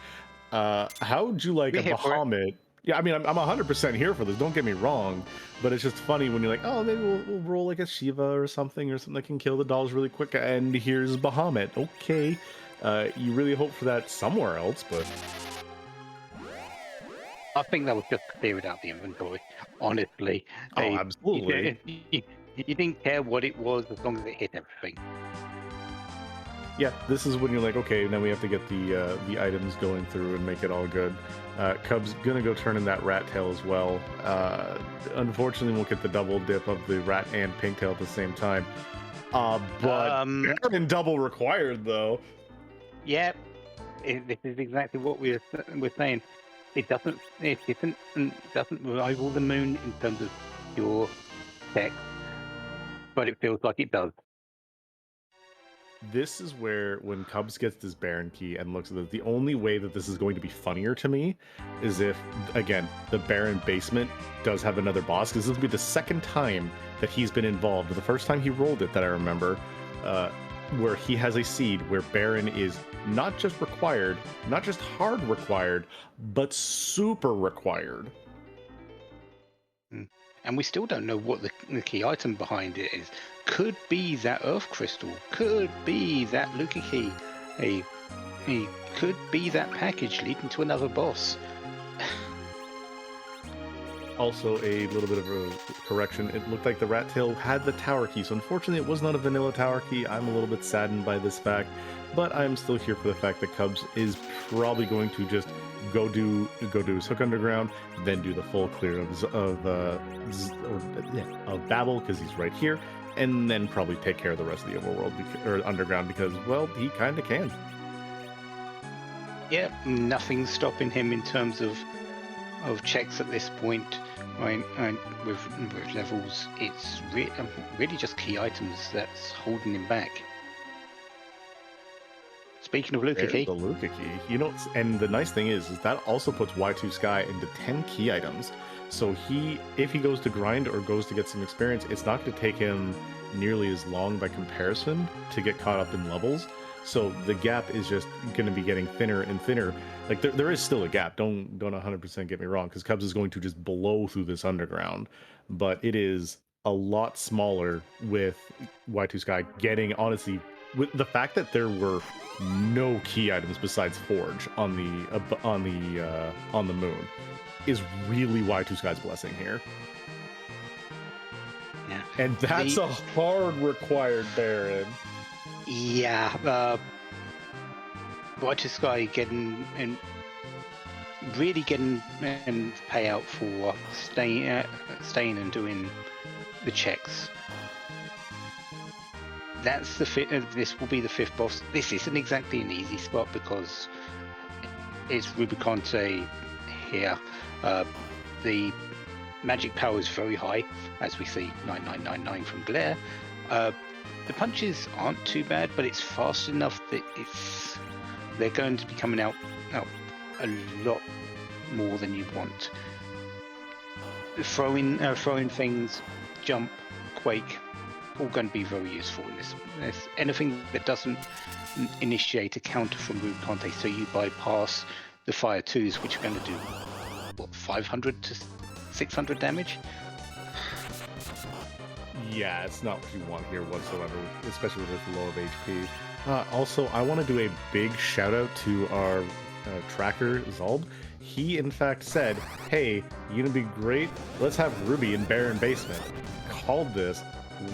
How would you like a Bahamut? Yeah, I mean, I'm 100% here for this. Don't get me wrong, but it's just funny when you're like, oh, maybe we'll roll like a Shiva or something that can kill the dolls really quick. And here's Bahamut. Okay, you really hope for that somewhere else, but I think that was just clear it out the inventory. Honestly, absolutely. You didn't care what it was as long as it hit everything. Yeah, this is when you're like, okay, now we have to get the items going through and make it all good. Cub's gonna go turn in that rat tail as well. Unfortunately, we'll get the double dip of the rat and pink tail at the same time. But Baron double required though. Yep, this is exactly what we're saying. It doesn't. Doesn't rival the moon in terms of your tech, but it feels like it does. This is where, when Cubs gets this Baron key and looks at it, the only way that this is going to be funnier to me is if, again, the Baron basement does have another boss, because this will be the second time that he's been involved. The first time he rolled it that I remember, where he has a seed where Baron is not just required, not just hard required, but super required. And we still don't know what the key item behind it is. Could be that Earth Crystal. Could be that Luca key. Could be that package leading to another boss. Also, a little bit of a correction. It looked like the rat tail had the tower key, so unfortunately it was not a vanilla tower key. I'm a little bit saddened by this fact, but I'm still here for the fact that Cubs is probably going to just go do his hook underground, then do the full clear of Babel, because he's right here, and then probably take care of the rest of the overworld or underground, because, well, he kind of can. Yeah, nothing's stopping him in terms of checks at this point. With levels, it's really just key items that's holding him back. Speaking of Luca key, the Luca key, and the nice thing is that also puts Y2Sky into 10 key items. So if he goes to grind or goes to get some experience, it's not going to take him nearly as long by comparison to get caught up in levels. So the gap is just going to be getting thinner and thinner. Like there is still a gap. Don't 100% get me wrong, because Cubs is going to just blow through this underground, but it is a lot smaller with Y2Sky getting, honestly, with the fact that there were no key items besides Forge on the moon, is really Y2Sky's blessing here. Yeah. And that's a hard required Baron. Yeah, Y2Sky getting and payout for staying and doing the checks. That's this will be the 5th boss. This isn't exactly an easy spot because it's Rubicante here. The magic power is very high, as we see 9999 from Glare. The punches aren't too bad, but it's fast enough that they're going to be coming out a lot more than you want. Throwing things, jump, quake, all going to be very useful in this. Anything that doesn't initiate a counter from Rubicante, so you bypass the Fire 2s, which are going to do 500 to 600 damage. Yeah, it's not what you want here whatsoever, especially with this low of HP. Also, I want to do a big shout out to our tracker, Zald. He, in fact, said, hey, you're going to be great. Let's have Ruby in Baron Basement. Called this.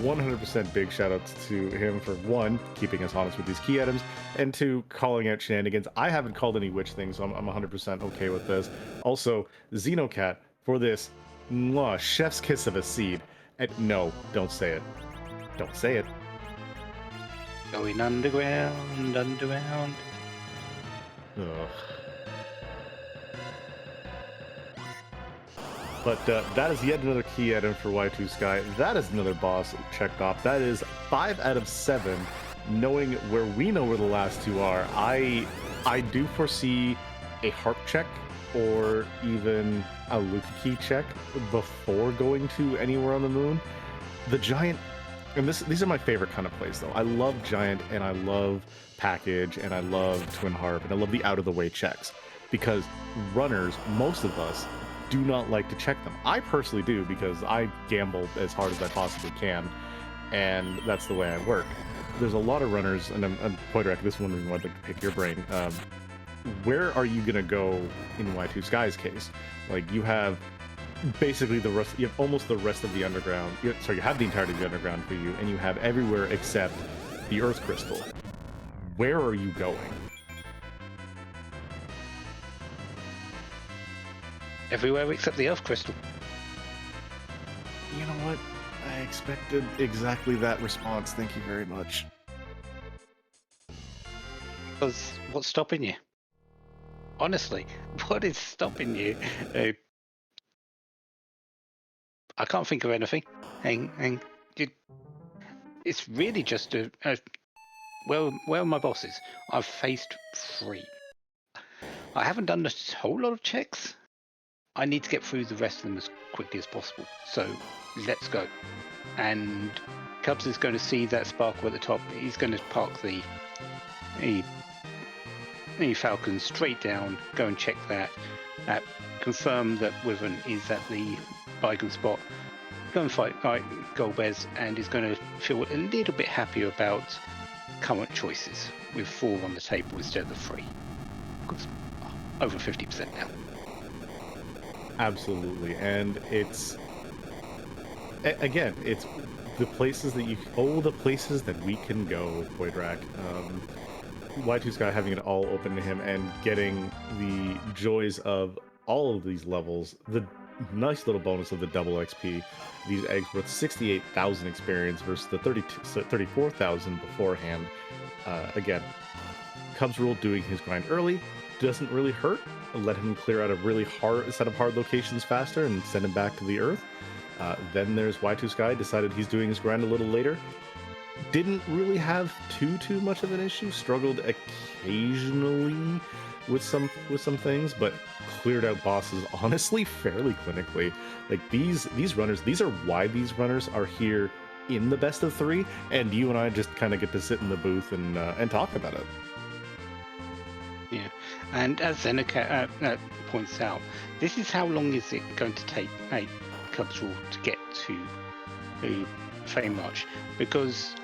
100% big shout outs to him for, one, keeping us honest with these key items, and two, calling out shenanigans. I haven't called any witch things, so I'm 100% okay with this. Also, Xenocat for this chef's kiss of a seed. And no, don't say it. Don't say it. Going underground. Ugh. But that is yet another key item for Y2Sky. That is another boss checked off. That is 5 out of 7. Knowing where we know where the last two are, I do foresee a harp check or even a Luca key check before going to anywhere on the moon. The giant, and these are my favorite kind of plays though. I love giant, and I love package, and I love twin harp, and I love the out of the way checks, because runners, most of us, do not like to check them. I personally do, because I gamble as hard as I possibly can, and that's the way I work. There's a lot of runners, and I'm quite direct. This one I'd like to pick your brain. Where are you gonna go in Y2Sky's case? Like, you have basically you have almost the rest of the underground. You have the entirety of the underground for you, and you have everywhere except the Earth Crystal. Where are you going? Everywhere except the Earth Crystal. You know what? I expected exactly that response. Thank you very much. Because what's stopping you? Honestly, what is stopping you? Uh, I can't think of anything. And it's really just where are my bosses? I've faced 3. I haven't done a whole lot of checks. I need to get through the rest of them as quickly as possible. So let's go. And Cubs is going to see that sparkle at the top. He's going to park the Falcon straight down, go and check that, confirm that Wyvern is at the bygone spot, go and fight Golbez, and is going to feel a little bit happier about current choices with 4 on the table instead of the 3. Because over 50% now. Absolutely, and it's again, it's the places that the places that we can go, Poidrak. Y2Sky having it all open to him and getting the joys of all of these levels, the nice little bonus of the double XP, these eggs worth 68,000 experience versus the 34,000 beforehand. Again, Cubsrule doing his grind early doesn't really hurt. Let him clear out a really hard set of hard locations faster and send him back to the earth. Then there's Y2Sky, decided he's doing his grind a little later. Didn't really have too much of an issue. Struggled occasionally with some things, but cleared out bosses honestly fairly clinically. Like these runners, these are why these runners are here in the best of 3, and you and I just kind of get to sit in the booth and talk about it. Yeah, and as Zeneca points out, this is how long is it going to take a Cubsrule to get to Fame March, because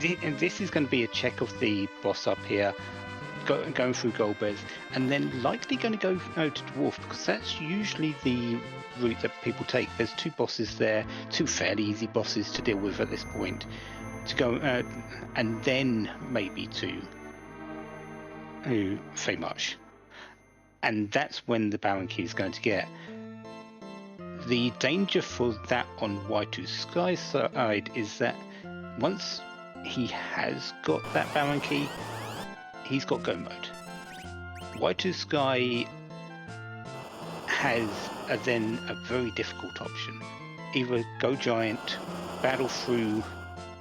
this is going to be a check of the boss up here, going through Golbez, and then likely going to go to Dwarf, because that's usually the route that people take. There's 2 bosses there, 2 fairly easy bosses to deal with at this point, to go and then maybe to Fame March. And that's when the Baron Key is going to get. The danger for that on Y2Sky's side is that once he has got that Baron Key, he's got go mode. Y2Sky has then a very difficult option. Either go Giant, battle through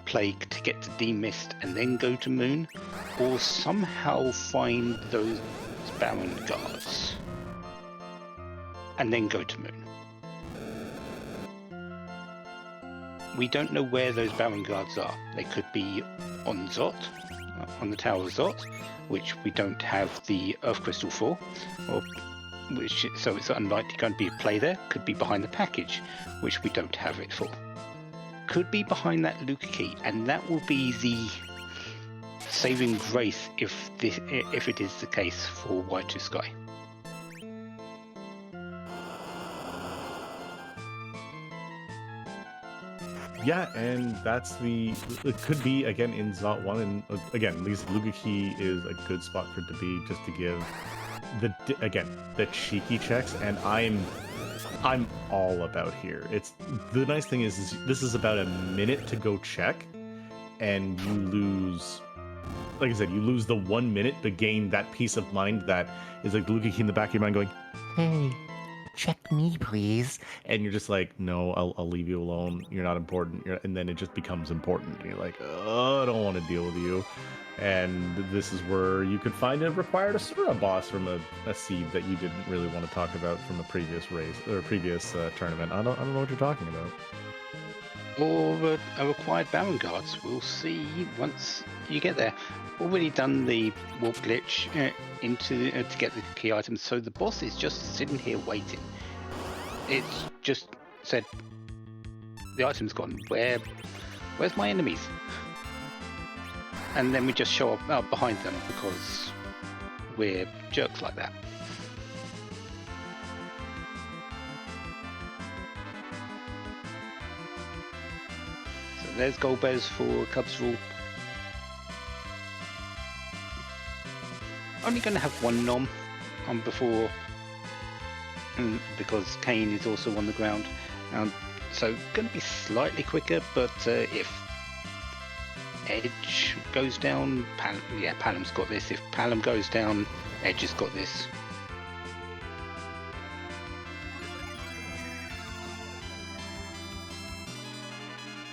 Plague to get to Demist and then go to Moon, or somehow find those Baron Guards and then go to Moon. We don't know where those Baron Guards are. They could be on Zot, on the Tower of Zot, which we don't have the Earth Crystal for, so it's unlikely going to be a play there. Could be behind the package, which we don't have it for. Could be behind that Luca Key, and that will be the saving grace if it is the case for Y2Sky. Yeah, and it could be again in Zot 1, and again, at least Luca Key is a good spot for it to be, just to give the cheeky checks, and I'm all about here. It's the nice thing is this is about a minute to go check, and you lose, like I said, you lose the 1 minute to gain that peace of mind that is like Luca Key in the back of your mind going, hey, check me, please. And you're just like, no, I'll leave you alone. You're not important. And then it just becomes important. And you're like, oh, I don't want to deal with you. And this is where you could find a required Asura boss from a seed that you didn't really want to talk about from a previous race or previous tournament. I don't know what you're talking about. Or a required Baron Guards. We'll see once you get there. Already done the warp glitch to get the key items, so the boss is just sitting here waiting. It's just said the item's gone. Where's my enemies? And then we just show up behind them because we're jerks like that. So there's Golbez for Cubsrule. Only going to have 1 nom on before, because Kane is also on the ground. So going to be slightly quicker, but if Edge goes down, Palam's got this. If Palam goes down, Edge has got this.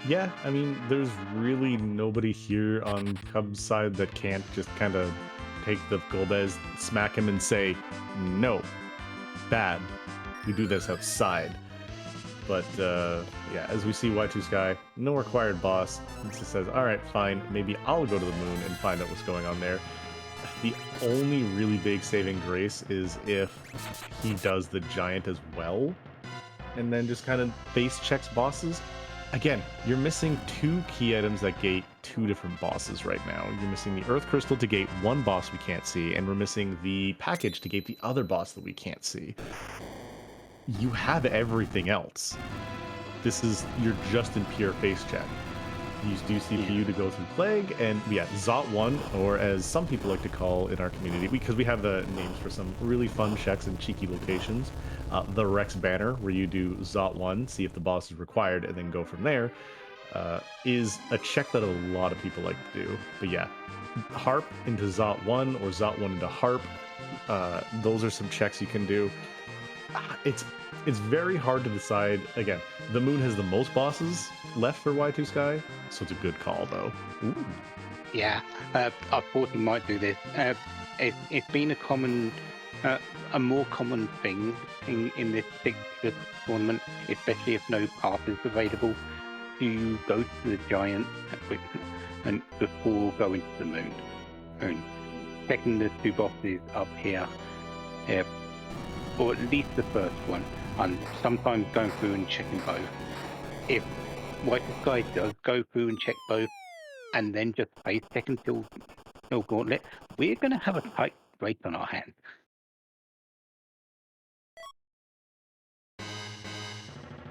Yeah, I mean, there's really nobody here on Cubs' side that can't just kind of take the Golbez, smack him, and say, no, bad. We do this outside. But yeah, as we see Y2Sky, no required boss. It just says, all right, fine, maybe I'll go to the moon and find out what's going on there. The only really big saving grace is if he does the giant as well, and then just kind of base checks bosses. Again, you're missing 2 key items that gate 2 different bosses right now. You're missing the Earth Crystal to gate 1 boss we can't see, and we're missing the package to gate the other boss that we can't see. You have everything else. You're just in pure face check. Use do CPU to go through Plague, and yeah, Zot1, or as some people like to call in our community, because we have the names for some really fun checks in cheeky locations, the Rex Banner, where you do Zot1, see if the boss is required, and then go from there, is a check that a lot of people like to do. But yeah, Harp into Zot1 or Zot1 into Harp, those are some checks you can do. It's very hard to decide. Again, the moon has the most bosses left for Y2Sky, so it's a good call, though. Ooh. Yeah, I thought he might do this. It's been a more common thing in this particular tournament, especially if no path is available, to go to the giant and before going to the moon. And checking the 2 bosses up here, or at least the first one, and sometimes going through and checking both. If Y2Sky does go through and check both, and then just face check until Gauntlet, we're going to have a tight break on our hands.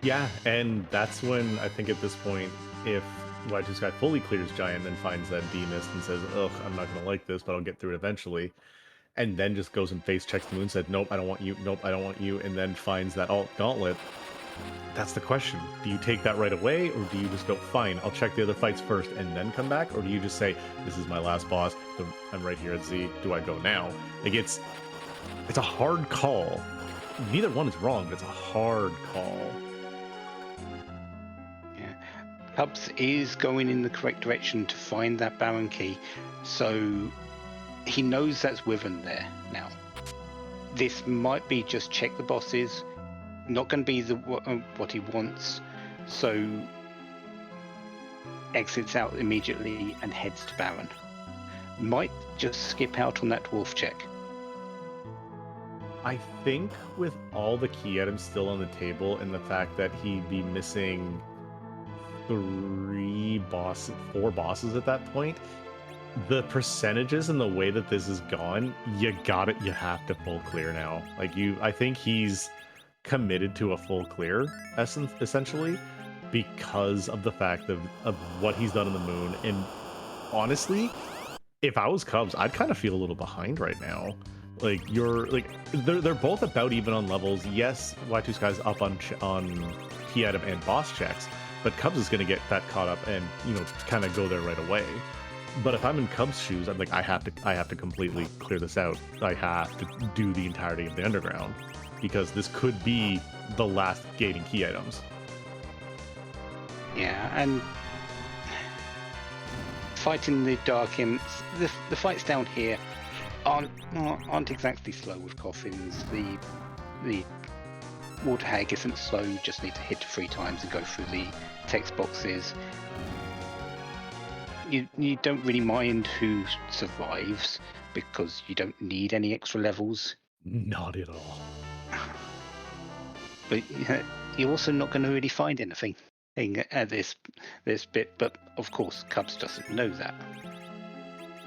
Yeah, and that's when I think at this point, if Y2Sky fully clears Giant and finds that D-Mist and says, ugh, I'm not going to like this, but I'll get through it eventually, and then just goes and face checks the moon, said, nope, I don't want you, nope, I don't want you, and then finds that alt Gauntlet, that's the question. Do you take that right away, or do you just go, fine, I'll check the other fights first and then come back? Or do you just say, this is my last boss, I'm right here at Z, do I go now? Like, it's a hard call. Neither one is wrong, but it's a hard call. Yeah, Cubs is going in the correct direction to find that Baron key, so he knows that's Wyvern there now. This might be just check the bosses, not going to be what he wants, so exits out immediately and heads to Baron. Might just skip out on that dwarf check. I think with all the key items still on the table and the fact that he'd be missing 4 bosses at that point, the percentages and the way that this is gone, you have to full clear now. Like, I think he's committed to a full clear, essentially, because of the fact of what he's done in the moon. And honestly, if I was Cubs, I'd kind of feel a little behind right now. Like, they're both about even on levels. Yes, Y2Sky's up on key item and boss checks, but Cubs is going to get that caught up and, kind of go there right away. But if I'm in Cubs' shoes, I'm like, I have to completely clear this out. I have to do the entirety of the underground, because this could be the last gating key items. Yeah, and fighting the Dark Imps, the fights down here aren't exactly slow with coffins. The water hag isn't slow. You just need to hit 3 times and go through the text boxes. You don't really mind who survives because you don't need any extra levels. Not at all. But you're also not going to really find anything at this bit. But of course, Cubs doesn't know that.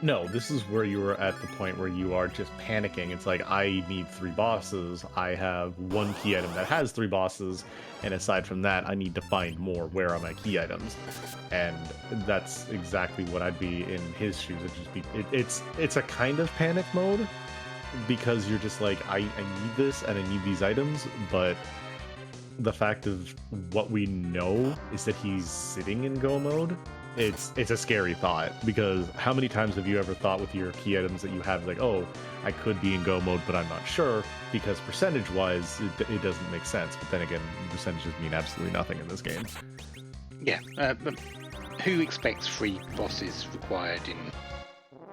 No, this is where you are at the point where you are just panicking. It's like, I need 3 bosses. I have 1 key item that has 3 bosses, and aside from that, I need to find more. Where are my key items? And that's exactly what I'd be in his shoes. It's a kind of panic mode, because you're just like, I need this and I need these items, but the fact of what we know is that he's sitting in go mode. it's a scary thought, because how many times have you ever thought with your key items that you have, like, oh, I could be in go mode, but I'm not sure, because percentage wise it doesn't make sense. But then again, percentages mean absolutely nothing in this game. Yeah, but who expects 3 bosses required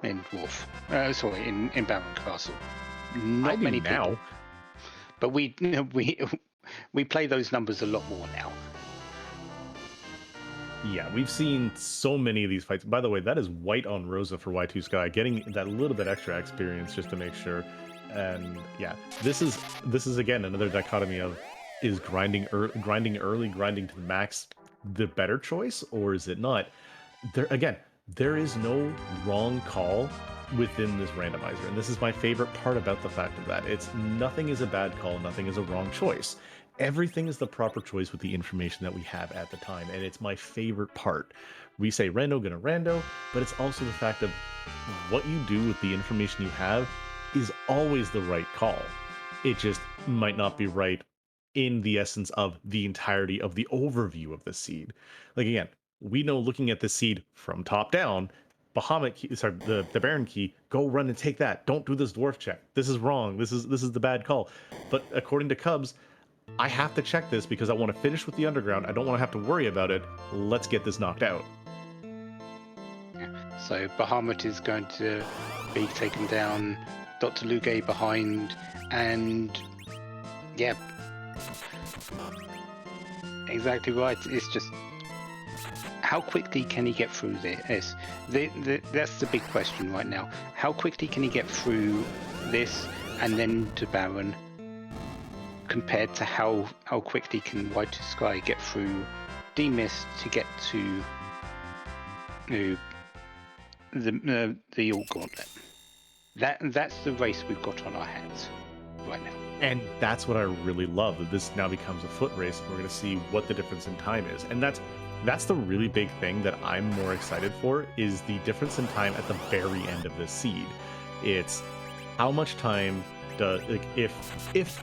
in Dwarf? Sorry, in Baron Castle. Not many people. But we play those numbers a lot more now. Yeah, we've seen so many of these fights. By the way, that is white on Rosa for Y2Sky, getting that little bit extra experience just to make sure. And yeah, this is again another dichotomy of, is grinding early, grinding to the max the better choice, or is it not? There is no wrong call within this randomizer, and this is my favorite part about the fact of that. It's nothing is a bad call, nothing is a wrong choice. Everything is the proper choice with the information that we have at the time, and it's my favorite part. We say rando gonna rando, but it's also the fact of what you do with the information you have is always the right call. It just might not be right in the essence of the entirety of the overview of the seed. Like again, we know looking at the seed from top down, Bahamut key, sorry, the Baron key, go run and take that. Don't do this dwarf check. This is wrong. This is the bad call. But according to Cubs, I have to check this because I want to finish with the underground. I don't want to have to worry about it. Let's get this knocked out. Yeah. So Bahamut is going to be taken down, Dr. Luge behind, and yeah, exactly right. It's just how quickly can he get through this? That's the big question right now. How quickly can he get through this and then to Baron, compared to how quickly can Y2Sky get through D-Mist to get to the All Gauntlet? That's the race we've got on our hands right now. And that's what I really love, that this now becomes a foot race, and we're going to see what the difference in time is. And that's the really big thing that I'm more excited for, is the difference in time at the very end of this seed. It's how much time does, like, if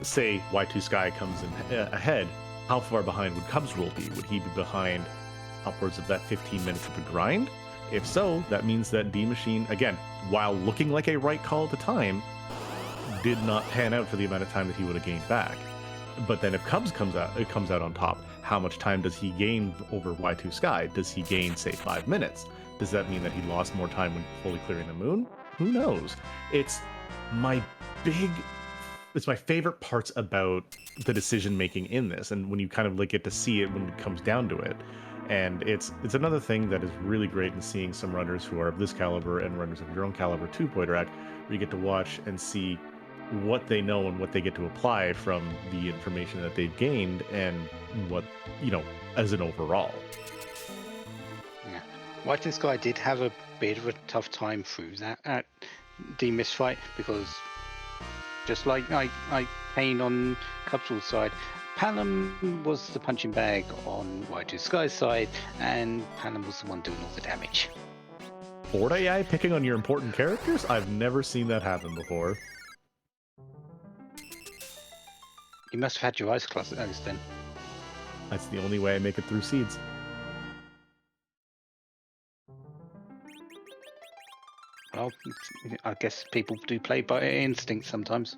say Y2Sky comes in ahead, how far behind would Cubsrule be? Would he be behind upwards of that 15 minutes of a grind? If so, that means that D Machine, again, while looking like a right call at the time, did not pan out for the amount of time that he would have gained back. But then if Cubs comes out on top, how much time does he gain over Y2Sky? Does he gain, say, 5 minutes? Does that mean that he lost more time when fully clearing the moon? Who knows? It's my favorite parts about the decision making in this, and when you kind of like get to see it when it comes down to it. And it's another thing that is really great in seeing some runners who are of this caliber and runners of your own caliber too, Poiterac, where you get to watch and see what they know and what they get to apply from the information that they've gained, and what, as an overall. Yeah, Y2Sky did have a bit of a tough time through that D-Mist fight, because just like Kane on Cubsrule's side, Palom was the punching bag on Y2Sky's side, and Palom was the one doing all the damage. Board AI picking on your important characters? I've never seen that happen before. You must have had your eyes closed then. That's the only way I make it through seeds. Well, I guess people do play by instinct sometimes.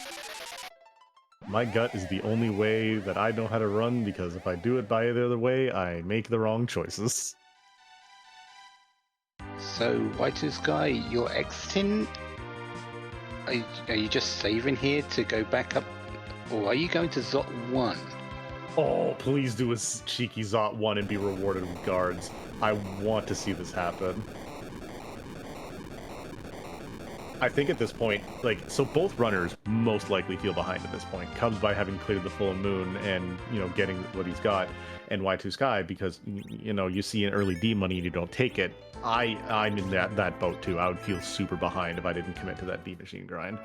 My gut is the only way that I know how to run, because if I do it by the other way, I make the wrong choices. So, Y2Sky, you're exiting? Are you just saving here to go back up? Or are you going to Zot 1? Oh, please do a cheeky Zot 1 and be rewarded with guards. I want to see this happen. I think at this point, so both runners most likely feel behind at this point. Cubs by having cleared the full moon and, getting what he's got, and Y2Sky because, you see an early D money and you don't take it. I'm in that boat too. I would feel super behind if I didn't commit to that D machine grind.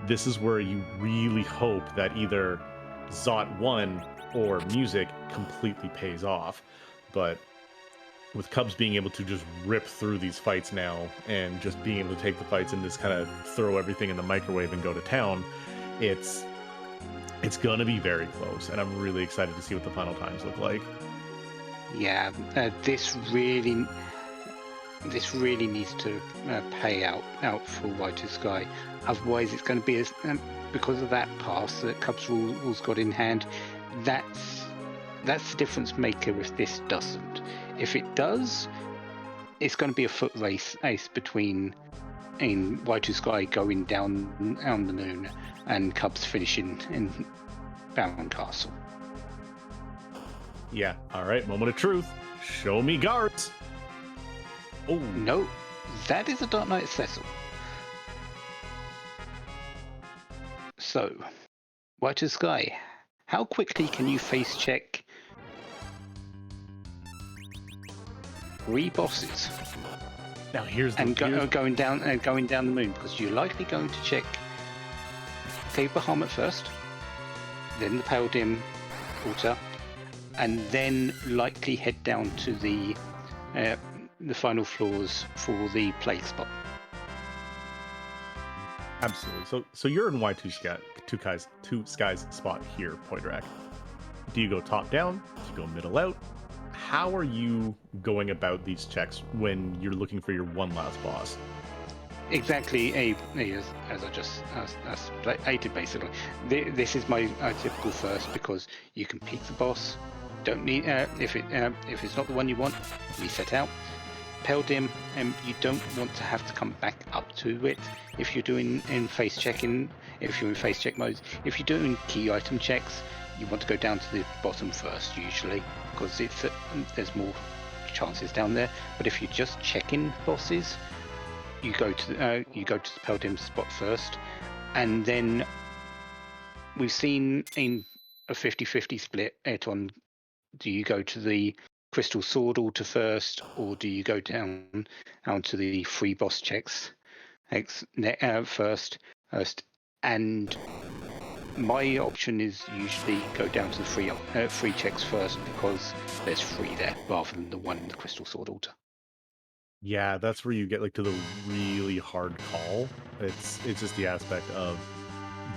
This is where you really hope that either Zot 1 or music completely pays off. But with Cubs being able to just rip through these fights now, and just being able to take the fights and just kind of throw everything in the microwave and go to town, it's gonna be very close, and I'm really excited to see what the final times look like. Yeah, this really... this really needs to pay out for Y2Sky. Otherwise, it's going to be because of that pass that Cubsrule's got in hand. That's the difference maker if this doesn't. If it does, it's going to be a foot race between Y2Sky going down on the moon and Cubs finishing in Baron Castle. Yeah. All right. Moment of truth. Show me guards. Oh no, that is a Dark Knight Cecil. So, Y2Sky, how quickly can you face check 3 bosses? Now here's the going down the moon, because you're likely going to check Cave Bahamut first, then the Pale Dim Altar, and then likely head down to the final floors for the plague spot. Absolutely. So you're in Y2Sky's spot here, Poitrak. Do you go top down? Do you go middle out? How are you going about these checks when you're looking for your one last boss? Exactly, as I just stated, basically. This is my typical first, because you can pick the boss. Don't need if it's not the one you want, reset out. Pale Dim, you don't want to have to come back up to it if you're doing in face checking. If you're in face check mode, if you're doing key item checks, you want to go down to the bottom first usually, because there's more chances down there. But if you're just checking bosses, you go to the Pale Dim spot first, and then we've seen in a 50-50 split on, do you go to the Crystal Sword Altar first, or do you go down to the 3 boss checks first? And my option is usually go down to the 3 checks first, because there's 3 there rather than the one in the Crystal Sword Altar. Yeah, that's where you get like to the really hard call. It's just the aspect of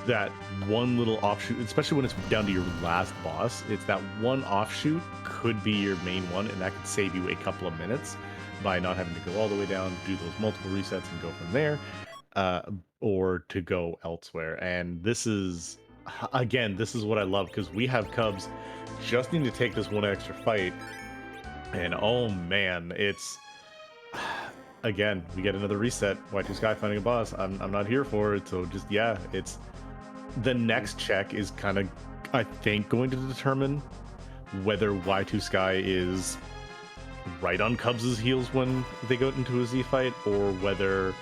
that one little offshoot, especially when it's down to your last boss. It's that one offshoot could be your main one, and that could save you a couple of minutes by not having to go all the way down, do those multiple resets and go from there, or to go elsewhere. And this is what I love, because we have Cubs just need to take this one extra fight, and oh man, it's again, we get another reset. Y2Sky finding a boss. I'm not here for it. So just, yeah, it's the next check is kind of, I think, going to determine whether Y2Sky is right on Cubs' heels when they go into a Z fight, or whether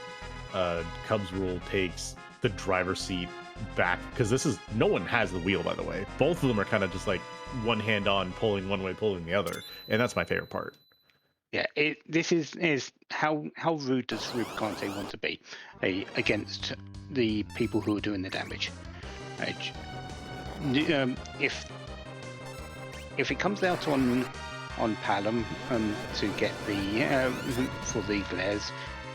Cubsrule takes the driver's seat back. Because this is, no one has the wheel, by the way. Both of them are kind of just like one hand on, pulling one way, pulling the other. And that's my favorite part. Yeah, this is how rude does Rubicante want to be against the people who are doing the damage. If it comes out on Palom to get the for the glares,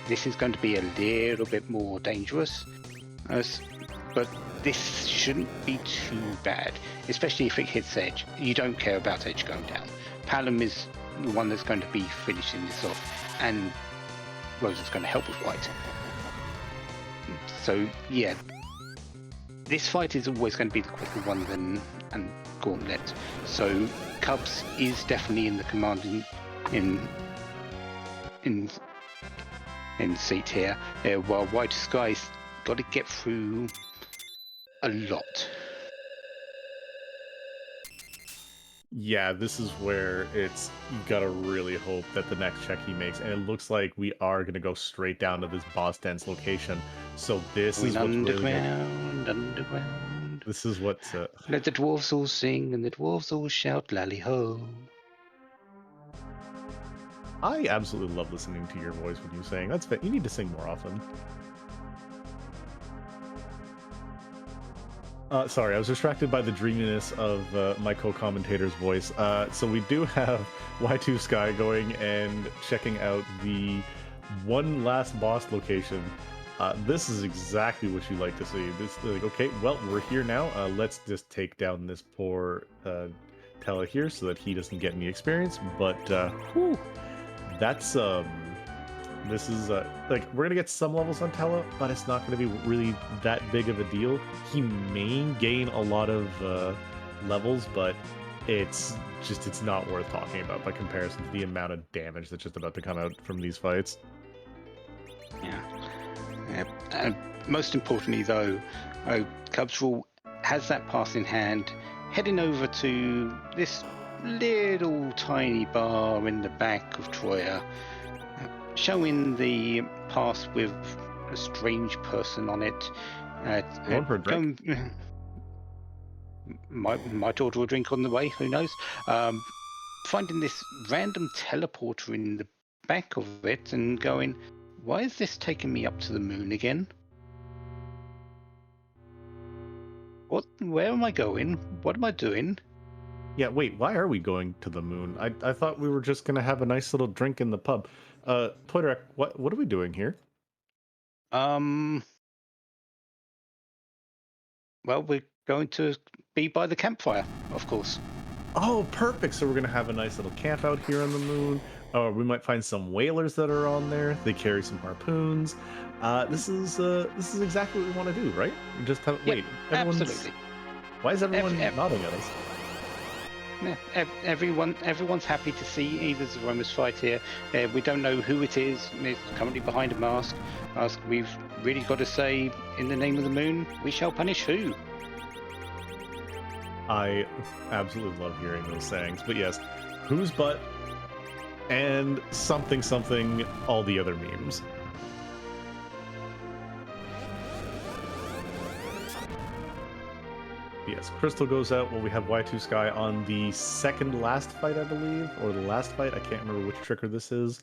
this is going to be a little bit more dangerous. But this shouldn't be too bad, especially if it hits edge. You don't care about edge going down. Palom is the one that's going to be finishing this off, and Rose is going to help with white. So yeah, this fight is always going to be the quicker one than Gauntlet. So Cubs is definitely in the commanding in seat here, while Y2Sky's got to get through a lot. Yeah, this is where you gotta really hope that the next check he makes, and it looks like we are gonna go straight down to this boss dense location. So this is what's underground. This is what. Let the dwarves all sing and the dwarves all shout lally ho. I absolutely love listening to your voice when you sing. You need to sing more often. Sorry, I was distracted by the dreaminess of my co-commentator's voice. So we do have Y2Sky going and checking out the one last boss location. This is exactly what you like to see. This like, okay, well, we're here now. Let's just take down this poor Tella here so that he doesn't get any experience. But whew, that's This is like we're gonna get some levels on Tella, but it's not gonna be really that big of a deal. He may gain a lot of levels, but it's not worth talking about by comparison to the amount of damage that's just about to come out from these fights. Yeah. And most importantly, though, Cubsrule has that pass in hand, heading over to this little tiny bar in the back of Troya, showing the pass with a strange person on it. Going for a drink? Might order a drink on the way, who knows? Finding this random teleporter in the back of it and going, why is this taking me up to the moon again? Where am I going? What am I doing? Yeah, wait, why are we going to the moon? I thought we were just gonna have a nice little drink in the pub. Twitter, what are we doing here? Well, we're going to be by the campfire, of course. Oh, perfect. So we're gonna have a nice little camp out here on the moon. We might find some whalers that are on there. They carry some harpoons. This is exactly what we want to do, right? We just have, Yep, wait. absolutely. Why is everyone nodding at us? Yeah, everyone's happy to see either Zemus fight here. We don't know who it is. It's currently behind a mask. We've really got to say, in the name of the moon, we shall punish who. I absolutely love hearing those sayings. But yes, whose butt and something something all the other memes. Yes, Crystal goes out. Well, we have Y2Sky on the second last fight, I believe, or the last fight. I can't remember which trigger this is.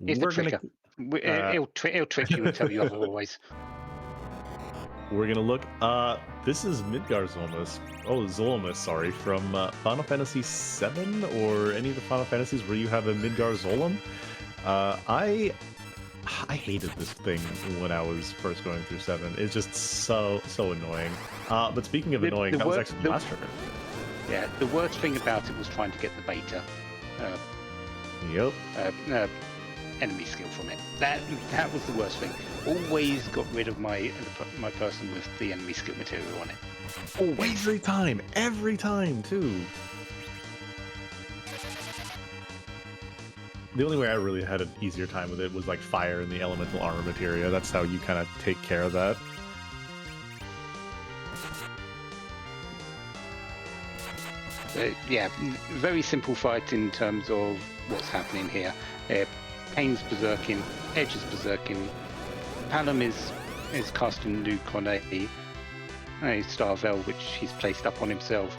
He's the trigger. It'll trick you and tell you otherwise. We're gonna look. This is Midgar Zolmus. Oh, Zolmus, sorry, from Final Fantasy VII or any of the Final Fantasies where you have a Midgar Zolom. I hated this thing when I was first going through 7. It's just so annoying. But speaking of annoying, that was actually the last trigger. Yeah, the worst thing about it was trying to get the beta. Yep. Enemy skill from it. That was the worst thing. Always got rid of my person with the enemy skill material on it. Always. Every time too. The only way I really had an easier time with it was like fire and the elemental armor materia. That's how you kind of take care of that. Yeah, very simple fight in terms of what's happening here. Kane's berserking, Edge is berserking, Palom is casting Luke on a Starvel, which he's placed up on himself.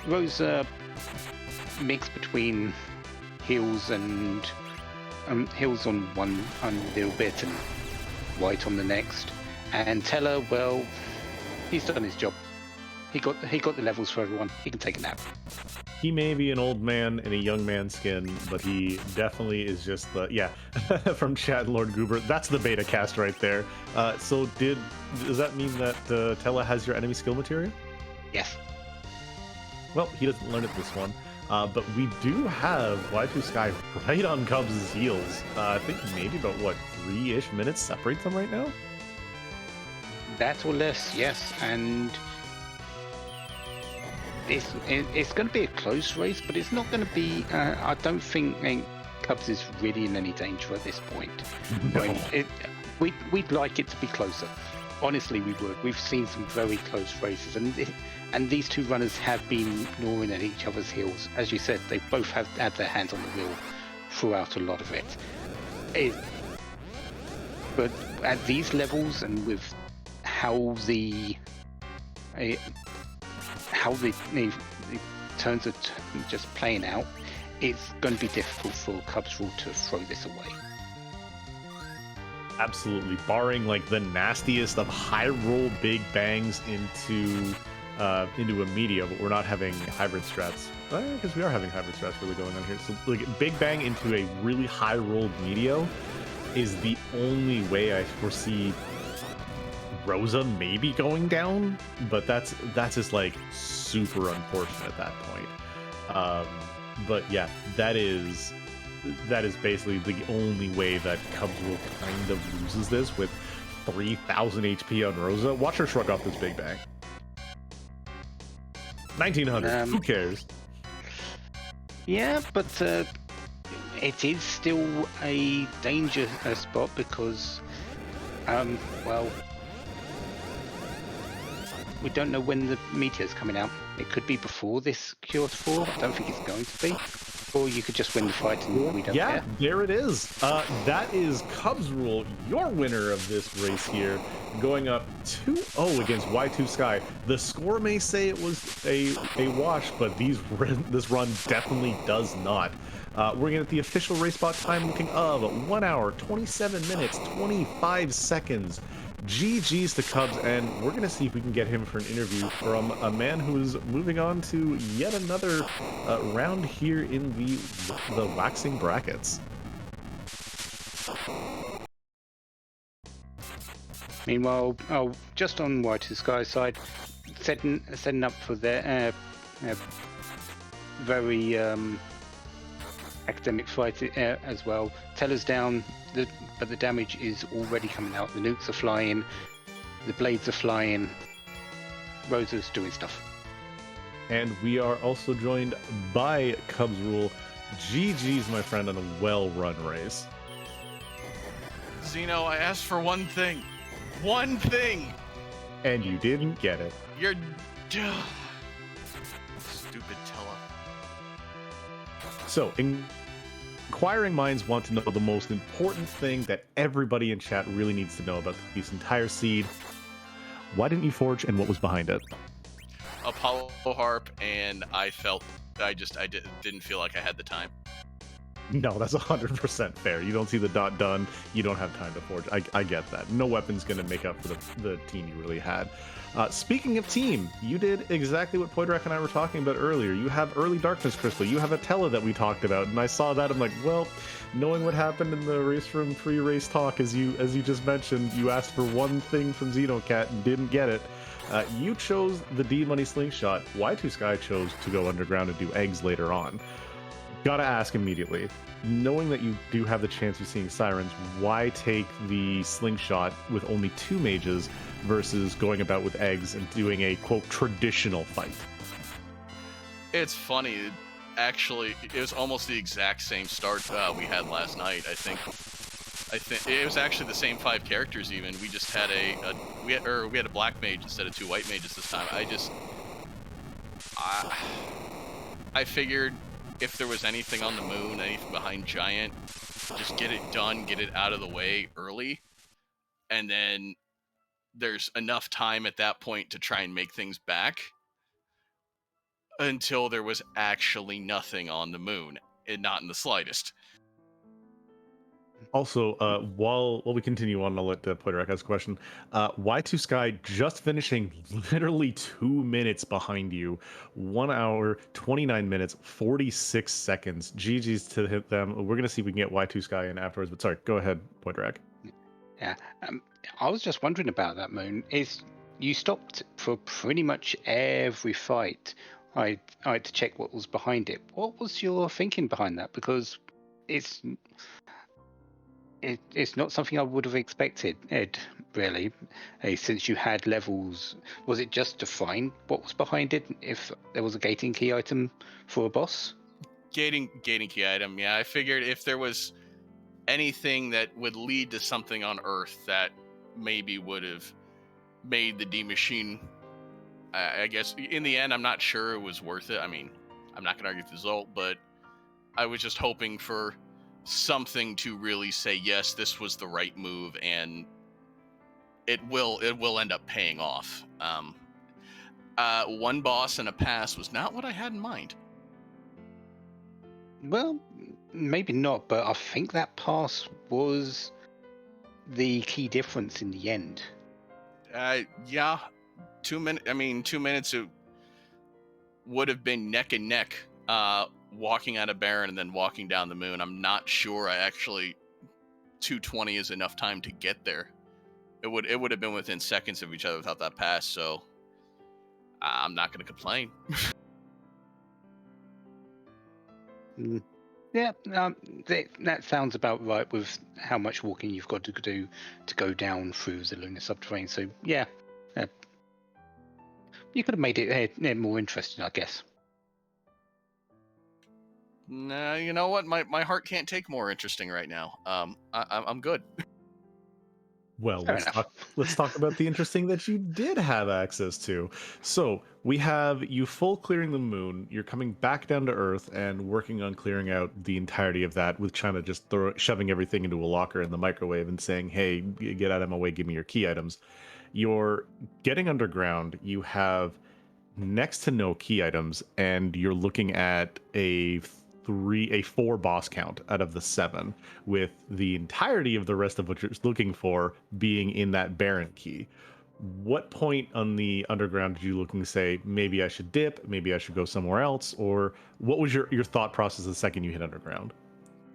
Rosa mix between heals and heals on one little bit and white on the next. And Teller, well, he's done his job. He got the levels for everyone. He can take a nap. He may be an old man in a young man's skin, but he definitely is just the from Chad Lord Goober. That's the beta cast right there. So does that mean that Tella has your enemy skill material? Yes. Well, he doesn't learn it this one. But we do have Y2Sky right on Cubs' heels. I think maybe about 3-ish minutes separates them right now. That or less, yes, and it's going to be a close race, but it's not going to be. I don't think Cubs is really in any danger at this point. No. We'd like it to be closer. Honestly, we would. We've seen some very close races, and these two runners have been gnawing at each other's heels. As you said, they both have had their hands on the wheel throughout a lot of it. But at these levels, and with how the turns are just playing out, it's going to be difficult for Cubsrule to throw this away. Absolutely, barring like the nastiest of high roll big bangs into a media, but we're not having hybrid strats. Because we are having hybrid strats really going on here. So like big bang into a really high rolled media is the only way I foresee Rosa maybe going down, but that's just like super unfortunate at that point. But yeah, that is that is basically the only way that Cubsrule kind of loses this with 3,000 HP on Rosa. Watch her shrug off this big bang. 1900. Who cares? Yeah, but it is still a danger spot because, well, we don't know when the meteor's coming out. It could be before this Q4. I don't think it's going to be. Or you could just win the fight and we don't care. There it is. That is Cubsrule, your winner of this race here, going up 2-0 against Y2Sky. The score may say it was a wash, but this run definitely does not. We're going to get the official race bot time looking of 1 hour, 27 minutes, 25 seconds. GG's to Cubs, and we're going to see if we can get him for an interview from a man who's moving on to yet another round here in the waxing brackets. Meanwhile, just on Y2Sky's side, setting up for their very academic fight as well. Teller's down, but the damage is already coming out. The nukes are flying, the blades are flying, Rosa's doing stuff. And we are also joined by Cubsrule. GG's, my friend, on a well-run race. Zeno, I asked for one thing. One thing! And you didn't get it. You're... Stupid Tella. So, inquiring minds want to know the most important thing that everybody in chat really needs to know about this entire seed. Why didn't you forge, and what was behind it? Apollo Harp, and I didn't feel like I had the time. No, that's 100% fair. You don't see the dot done, you don't have time to forge. I get that. No weapon's going to make up for the team you really had. Speaking of team, you did exactly what Poidrack and I were talking about earlier. You have early darkness crystal, you have a Tella that we talked about, and I saw that, I'm like, well, knowing what happened in the race room pre-race talk, as you just mentioned, you asked for one thing from Xenocat and didn't get it. You chose the D-Money Slingshot. Y2Sky chose to go underground and do eggs later on. Gotta ask immediately, knowing that you do have the chance of seeing sirens, why take the slingshot with only 2 mages versus going about with eggs and doing a, quote, traditional fight? It's funny. Actually, it was almost the exact same start we had last night. I think it was actually the same 5 characters. Even we just had we had a black mage instead of 2 white mages this time. I figured if there was anything on the moon, anything behind Giant, just get it done, get it out of the way early, and then there's enough time at that point to try and make things back until there was actually nothing on the moon, and not in the slightest. Also, while we continue on, I'll let Poidrack ask a question. Y2Sky just finishing literally 2 minutes behind you. 1 hour, 29 minutes, 46 seconds. GG's to hit them. We're going to see if we can get Y2Sky in afterwards. But sorry, go ahead, Poidrack. Yeah, I was just wondering about that, Moon. You stopped for pretty much every fight. I had to check what was behind it. What was your thinking behind that? Because it's not something I would have expected, Ed, really, since you had levels. Was it just to find what was behind it, if there was a gating key item for a boss? Gating key item, yeah. I figured if there was anything that would lead to something on Earth that maybe would have made the D machine, I guess, in the end, I'm not sure it was worth it. I mean, I'm not going to argue with the result, but I was just hoping for something to really say, yes, this was the right move, and it will end up paying off. One boss and a pass was not what I had in mind. Well, maybe not, but I think that pass was the key difference in the end. Yeah, 2 minutes. I mean, 2 minutes. It would have been neck and neck. Walking out of Baron and then walking down the moon. I'm not sure. 220 is enough time to get there. It would have been within seconds of each other without that pass. So I'm not going to complain. Yeah, that sounds about right with how much walking you've got to do to go down through the lunar subterranean. So yeah, you could have made it more interesting, I guess. Nah, you know what? My heart can't take more interesting right now. I'm good. Well, Fair enough. let's talk about the interesting that you did have access to. So we have you full clearing the moon. You're coming back down to Earth and working on clearing out the entirety of that, with China just shoving everything into a locker in the microwave and saying, "Hey, get out of my way. Give me your key items." You're getting underground. You have next to no key items, and you're looking at a 4 boss count out of the 7, with the entirety of the rest of what you're looking for being in that Baron key. What point on the underground did you looking to say, maybe I should dip, maybe I should go somewhere else, or what was your thought process the second you hit underground?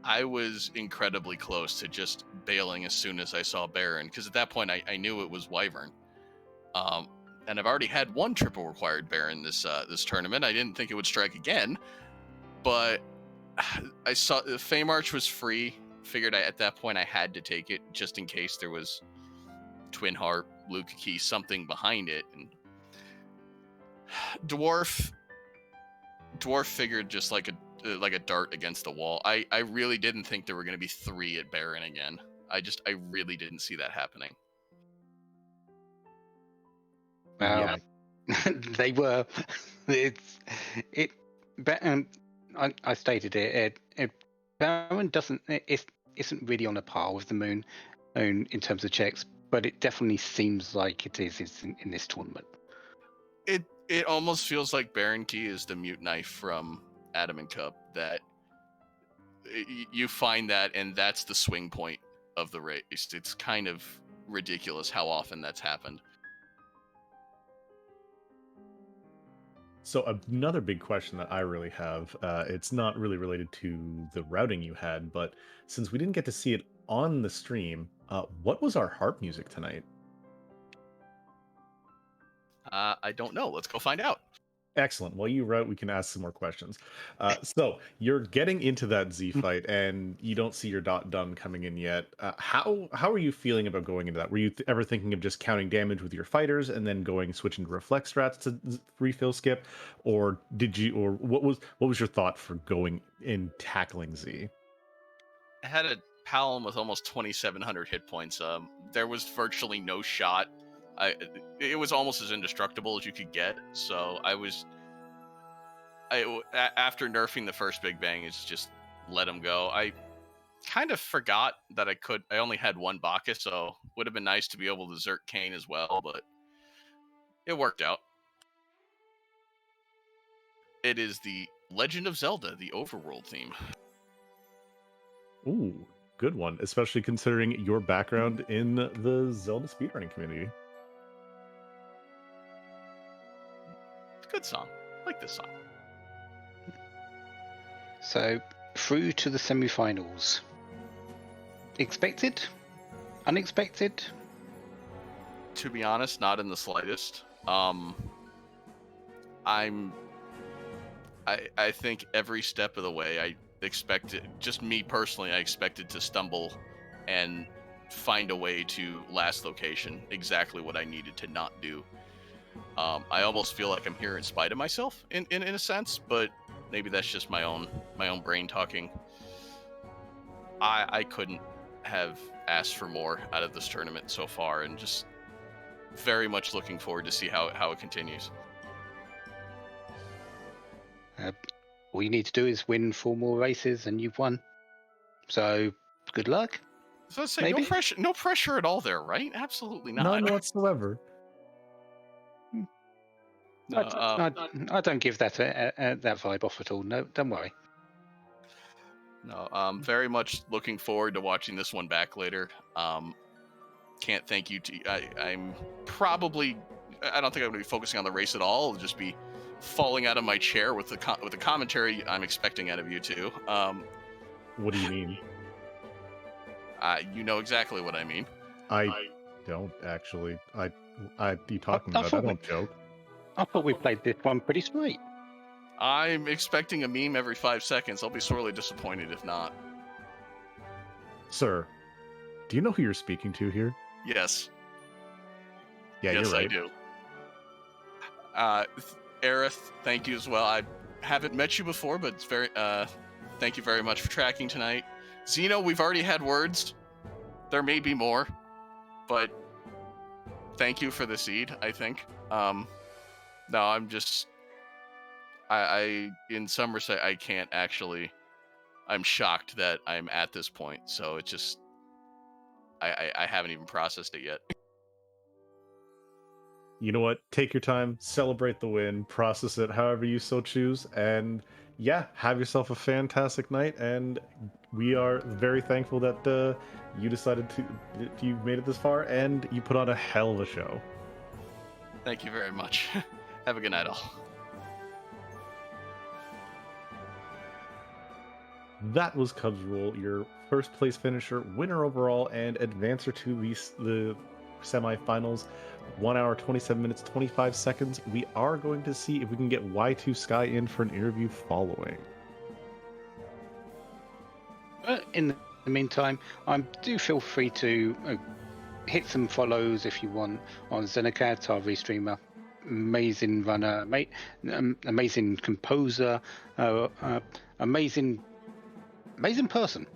I was incredibly close to just bailing as soon as I saw Baron, because at that point I knew it was Wyvern. And I've already had one triple required Baron this tournament. I didn't think it would strike again, but I saw Feymarch was free. Figured at that point I had to take it just in case there was Twin Harp, Luca Key, something behind it. And Dwarf figured just like a dart against the wall. I really didn't think there were going to be 3 at Baron again. I really didn't see that happening. Yeah. They were. I stated it. Baron isn't really on a par with the moon in terms of checks, but it definitely seems like it is in this tournament. It almost feels like Baron Key is the mute knife from Adam and Cup, that you find that, and that's the swing point of the race. It's kind of ridiculous how often that's happened. So another big question that I really have, it's not really related to the routing you had, but since we didn't get to see it on the stream, what was our harp music tonight? I don't know. Let's go find out. Excellent. While you route, we can ask some more questions. So you're getting into that Z fight, and you don't see your dot done coming in yet. How are you feeling about going into that? Were you ever thinking of just counting damage with your fighters and then switching to reflex strats to refill skip, or what was your thought for going and tackling Z? I had a Palom with almost 2,700 hit points. There was virtually no shot. It was almost as indestructible as you could get. So after nerfing the first Big Bang, it's just let him go. I kind of forgot that I only had one Bacchus, so would have been nice to be able to Zerk Kane as well, but it worked out. It is the Legend of Zelda, the overworld theme. Ooh, good one, especially considering your background in the Zelda speedrunning community. Good song. I like this song. So through to the semi-finals. Expected? Unexpected? To be honest, not in the slightest. I think every step of the way I expected, just me personally, I expected to stumble and find a way to last location, exactly what I needed to not do. I almost feel like I'm here in spite of myself in a sense, but maybe that's just my own brain talking. I couldn't have asked for more out of this tournament so far, and just very much looking forward to see how it continues. All you need to do is win 4 more races and you've won. So good luck. So let's say Maybe? no pressure at all there, right? Absolutely not. None whatsoever. No, I don't give that that vibe off at all. No, don't worry. No, very much looking forward to watching this one back later. Can't thank you. I'm probably. I don't think I'm going to be focusing on the race at all. I'll just be falling out of my chair with the commentary I'm expecting out of you two. What do you mean? You know exactly what I mean. I don't actually. You talking about? I don't joke. I thought we played this one pretty straight. I'm expecting a meme every 5 seconds. I'll be sorely disappointed if not. Sir, do you know who you're speaking to here? Yes. Yeah, Yes, you're right. I do. Aerith, thank you as well. I haven't met you before, but it's very thank you very much for tracking tonight. Xeno, we've already had words. There may be more, but thank you for the seed, I think. No, I'm just I in some respect I can't actually. I'm shocked that I'm at this point, so it's just I haven't even processed it yet. You know what? Take your time, celebrate the win, process it however you so choose, and yeah, have yourself a fantastic night. And we are very thankful that you decided you made it this far, and you put on a hell of a show. Thank you very much. Have a good night, all. That was Cubsrule, your first place finisher, winner overall, and advancer to the semifinals. 1 hour, 27 minutes, 25 seconds. We are going to see if we can get Y2Sky in for an interview following. In the meantime, do feel free to hit some follows if you want on Xenocat, our restreamer. Amazing runner, amazing composer, amazing person.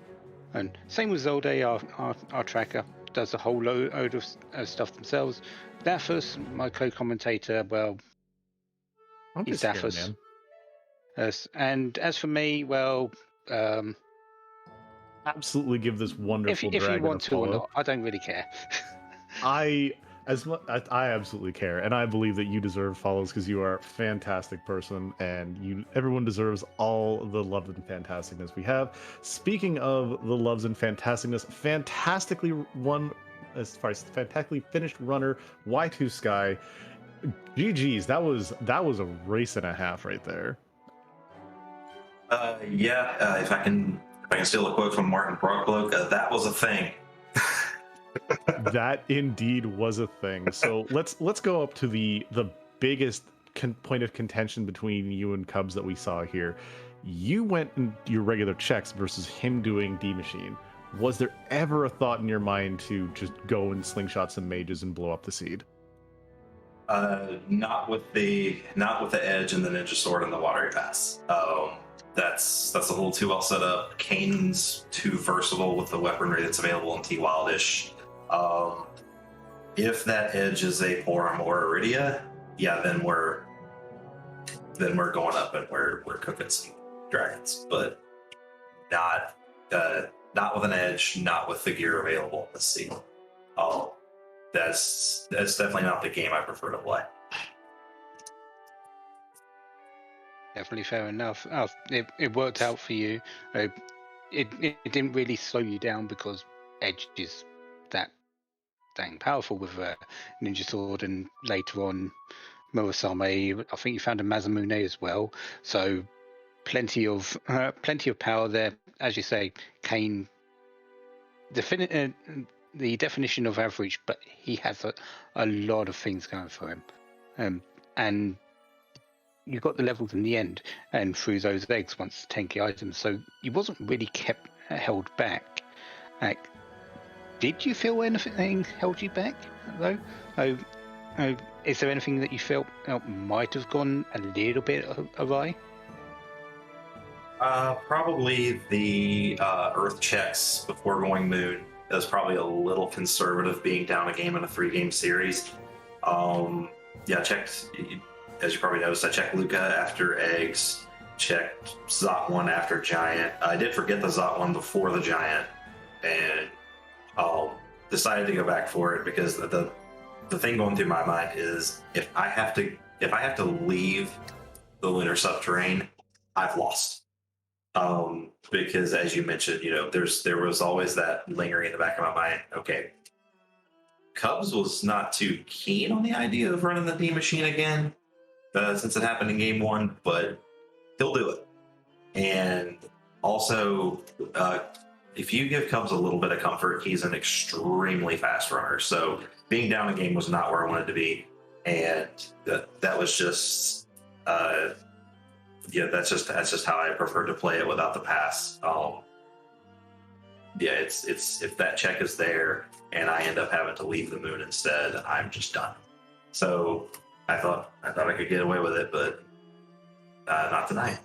And same with Zolde, our tracker, does a whole load of stuff themselves. Daphus, my co-commentator, well, I'm he's just here, Daphus. man. And as for me, well, Absolutely give this wonderful if you dragon want a to or follow. not, I don't really care. I absolutely care, and I believe that you deserve follows because you are a fantastic person, and everyone deserves all the love and fantasticness we have. Speaking of the loves and fantasticness, fantastically finished runner Y2Sky. GG's, that was a race and a half right there. If I can steal a quote from Martin Brockloak, that was a thing. That indeed was a thing. So let's go up to the biggest point of contention between you and Cubs that we saw here. You went in your regular checks versus him doing D Machine. Was there ever a thought in your mind to just go and slingshot some mages and blow up the seed? Not with the edge and the ninja sword and the watery pass. That's a little too well set up. Kane's too versatile with the weaponry that's available in T Wildish. If that edge is a Borum or Iridia, yeah, then we're going up and we're cooking some dragons, but not with an edge, not with the gear available in the sea. That's definitely not the game I prefer to play. Definitely fair enough. It worked out for you. It didn't really slow you down because Edge is that dang powerful with Ninja Sword, and later on Murasame. I think you found a Mazamune as well. So plenty of power there. As you say, Kane, the definition of average, but he has a lot of things going for him, and you got the levels in the end and through those eggs once 10 key items, so you wasn't really held back. Like, did you feel anything held you back though? Is there anything that you felt might have gone a little bit awry? Probably the Earth checks before going Moon. It was probably a little conservative being down a game in a 3-game series. Checked, as you probably noticed, I checked Luca after eggs, checked Zot 1 after Giant. I did forget the Zot 1 before the Giant, and decided to go back for it because the thing going through my mind is if I have to leave the lunar subterranean, I've lost. Because as you mentioned, there was always that lingering in the back of my mind. Okay, Cubs was not too keen on the idea of running the D Machine again, since it happened in game 1, but he'll do it. And also, if you give Cubs a little bit of comfort, he's an extremely fast runner. So being down a game was not where I wanted to be, and that was just yeah, that's just how I prefer to play it without the pass. Yeah, it's if that check is there and I end up having to leave the moon instead, I'm just done. So I thought I could get away with it, but not tonight.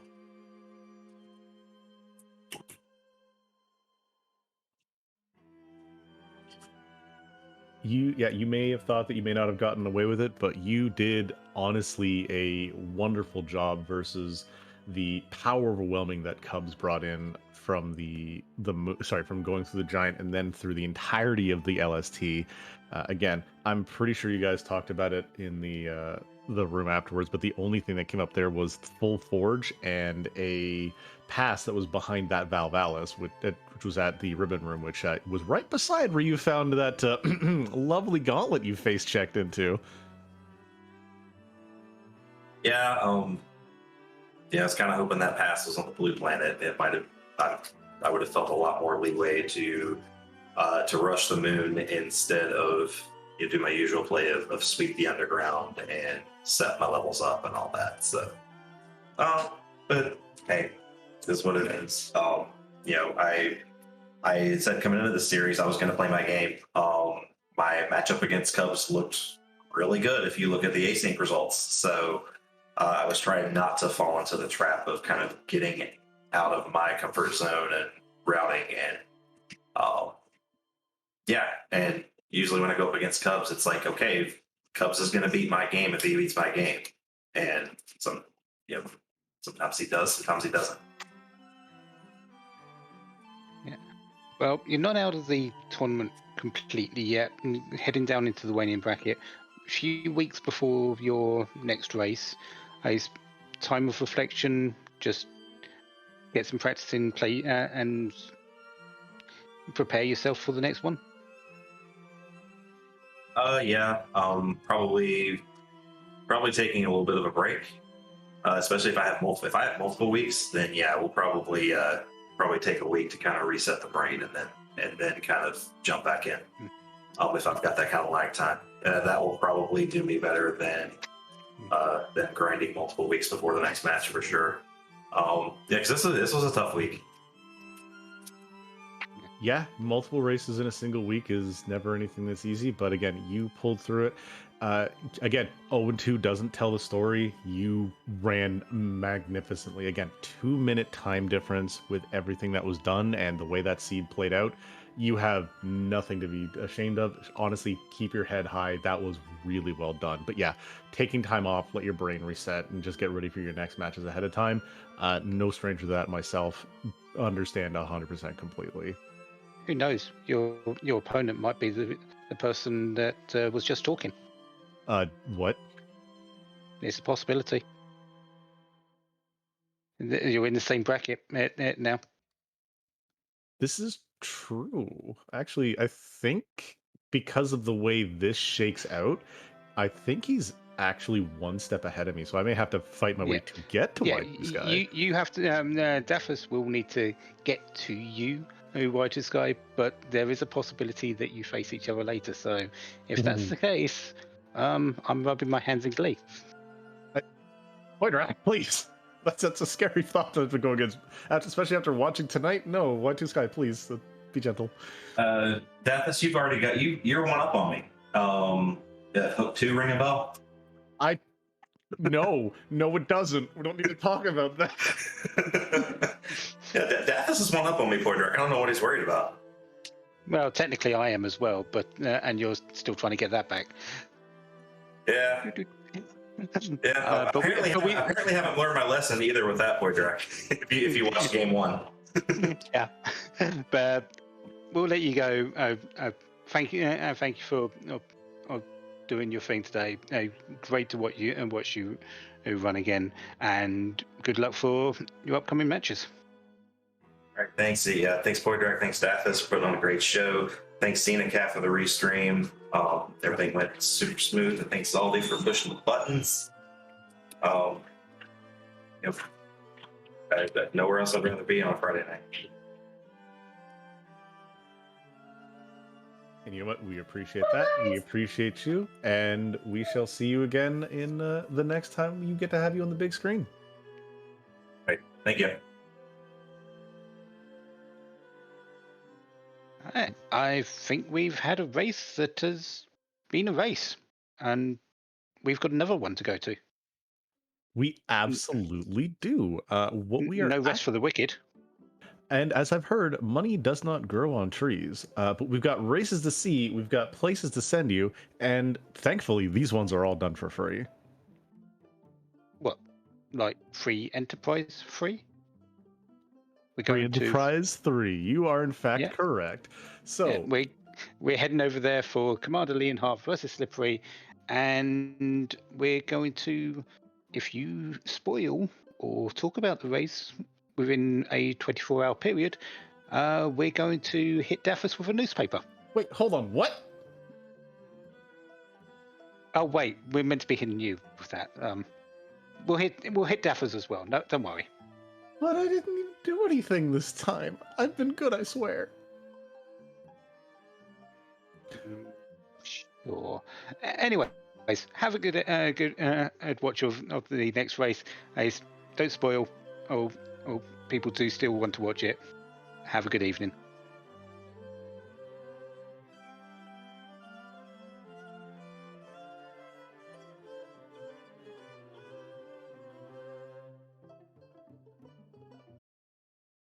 You may have thought that you may not have gotten away with it, but you did honestly a wonderful job versus the power overwhelming that Cubs brought in from from going through the giant and then through the entirety of the LST. Again, I'm pretty sure you guys talked about it in the room afterwards, but the only thing that came up there was full forge and a pass that was behind that Valvalis, which was at the ribbon room, which was right beside where you found that lovely gauntlet you face checked into. Yeah, I was kind of hoping that pass was on the blue planet. It might have, I would have felt a lot more leeway to rush the moon instead of do my usual play of sweep the underground and set my levels up and all that. So, but hey, this is what it is. I said coming into the series I was going to play my game. My matchup against Cubs looked really good if you look at the async results. So I was trying not to fall into the trap of kind of getting out of my comfort zone and routing and and usually when I go up against Cubs, it's like, okay, Cubs is going to beat my game if he beats my game, and sometimes he does, sometimes he doesn't. Yeah. Well, you're not out of the tournament completely yet. Heading down into the waning bracket, a few weeks before your next race, a time of reflection. Just get some practice in play and prepare yourself for the next one. Probably taking a little bit of a break, especially if I have multiple weeks. Then yeah, we'll probably take a week to kind of reset the brain and then kind of jump back in. If I've got that kind of lag time, that will probably do me better than grinding multiple weeks before the next match for sure. Because this was a tough week. Yeah, multiple races in a single week is never anything that's easy, but again, you pulled through it. Again, 0-2 doesn't tell the story. You ran magnificently. Again, 2-minute time difference with everything that was done and the way that seed played out. You have nothing to be ashamed of. Honestly, keep your head high. That was really well done. But yeah, taking time off, let your brain reset, and just get ready for your next matches ahead of time. No stranger to that myself. Understand 100% completely. Who knows? Your opponent might be the person that was just talking. What? It's a possibility. You're in the same bracket now. This is true. Actually, I think because of the way this shakes out, I think he's actually one step ahead of me. So I may have to fight my way to get to Y2Sky. You have to. Daphus will need to get to you, Y2Sky, but there is a possibility that you face each other later. So if that's the case, I'm rubbing my hands in glee. Pointer, please. That's a scary thought to go against, especially after watching tonight. No, Y2Sky, please be gentle. Daphus, you've already got you're one up on me. Hook 2 ring a bell? No, it doesn't. We don't need to talk about that. Yeah, Daphus is one up on me, Pointer. I don't know what he's worried about. Well, technically I am as well, but and you're still trying to get that back. Yeah. Yeah, apparently haven't learned my lesson either with that, Pointer. if you watch game 1. Yeah, but we'll let you go. Thank you for doing your thing today. Great to watch you run again, and good luck for your upcoming matches. All right, thanks. Thanks, Pointer. Thanks, Daphus, for putting on a great show. Thanks, Cat, for the restream. Everything went super smooth. And thanks, Zaldi, for pushing the buttons. Nowhere else I'd rather be on a Friday night. And you know what? We appreciate that. We appreciate you. And we shall see you again in the next time you get to have you on the big screen. Right. Thank you. I think we've had a race that has been a race, and we've got another one to go to. We absolutely do. What we are No rest for the wicked. And as I've heard, money does not grow on trees. But we've got races to see, we've got places to send you, and thankfully, these ones are all done for free. What, like free enterprise free? We're Free going to, Enterprise 3. You are in fact yeah, correct. So yeah, we're heading over there for Commander Leonhardt versus Slippery, and we're going to, if you spoil or talk about the race within a 24-hour period, we're going to hit Daphus with a newspaper. wait, hold on. What? Oh wait, we're meant to be hitting you with that. We'll hit Daphus as well. No, don't worry. But I didn't even do anything this time. I've been good, I swear. Sure. Anyways, have a good watch of the next race. Don't spoil. Oh, people do still want to watch it. Have a good evening.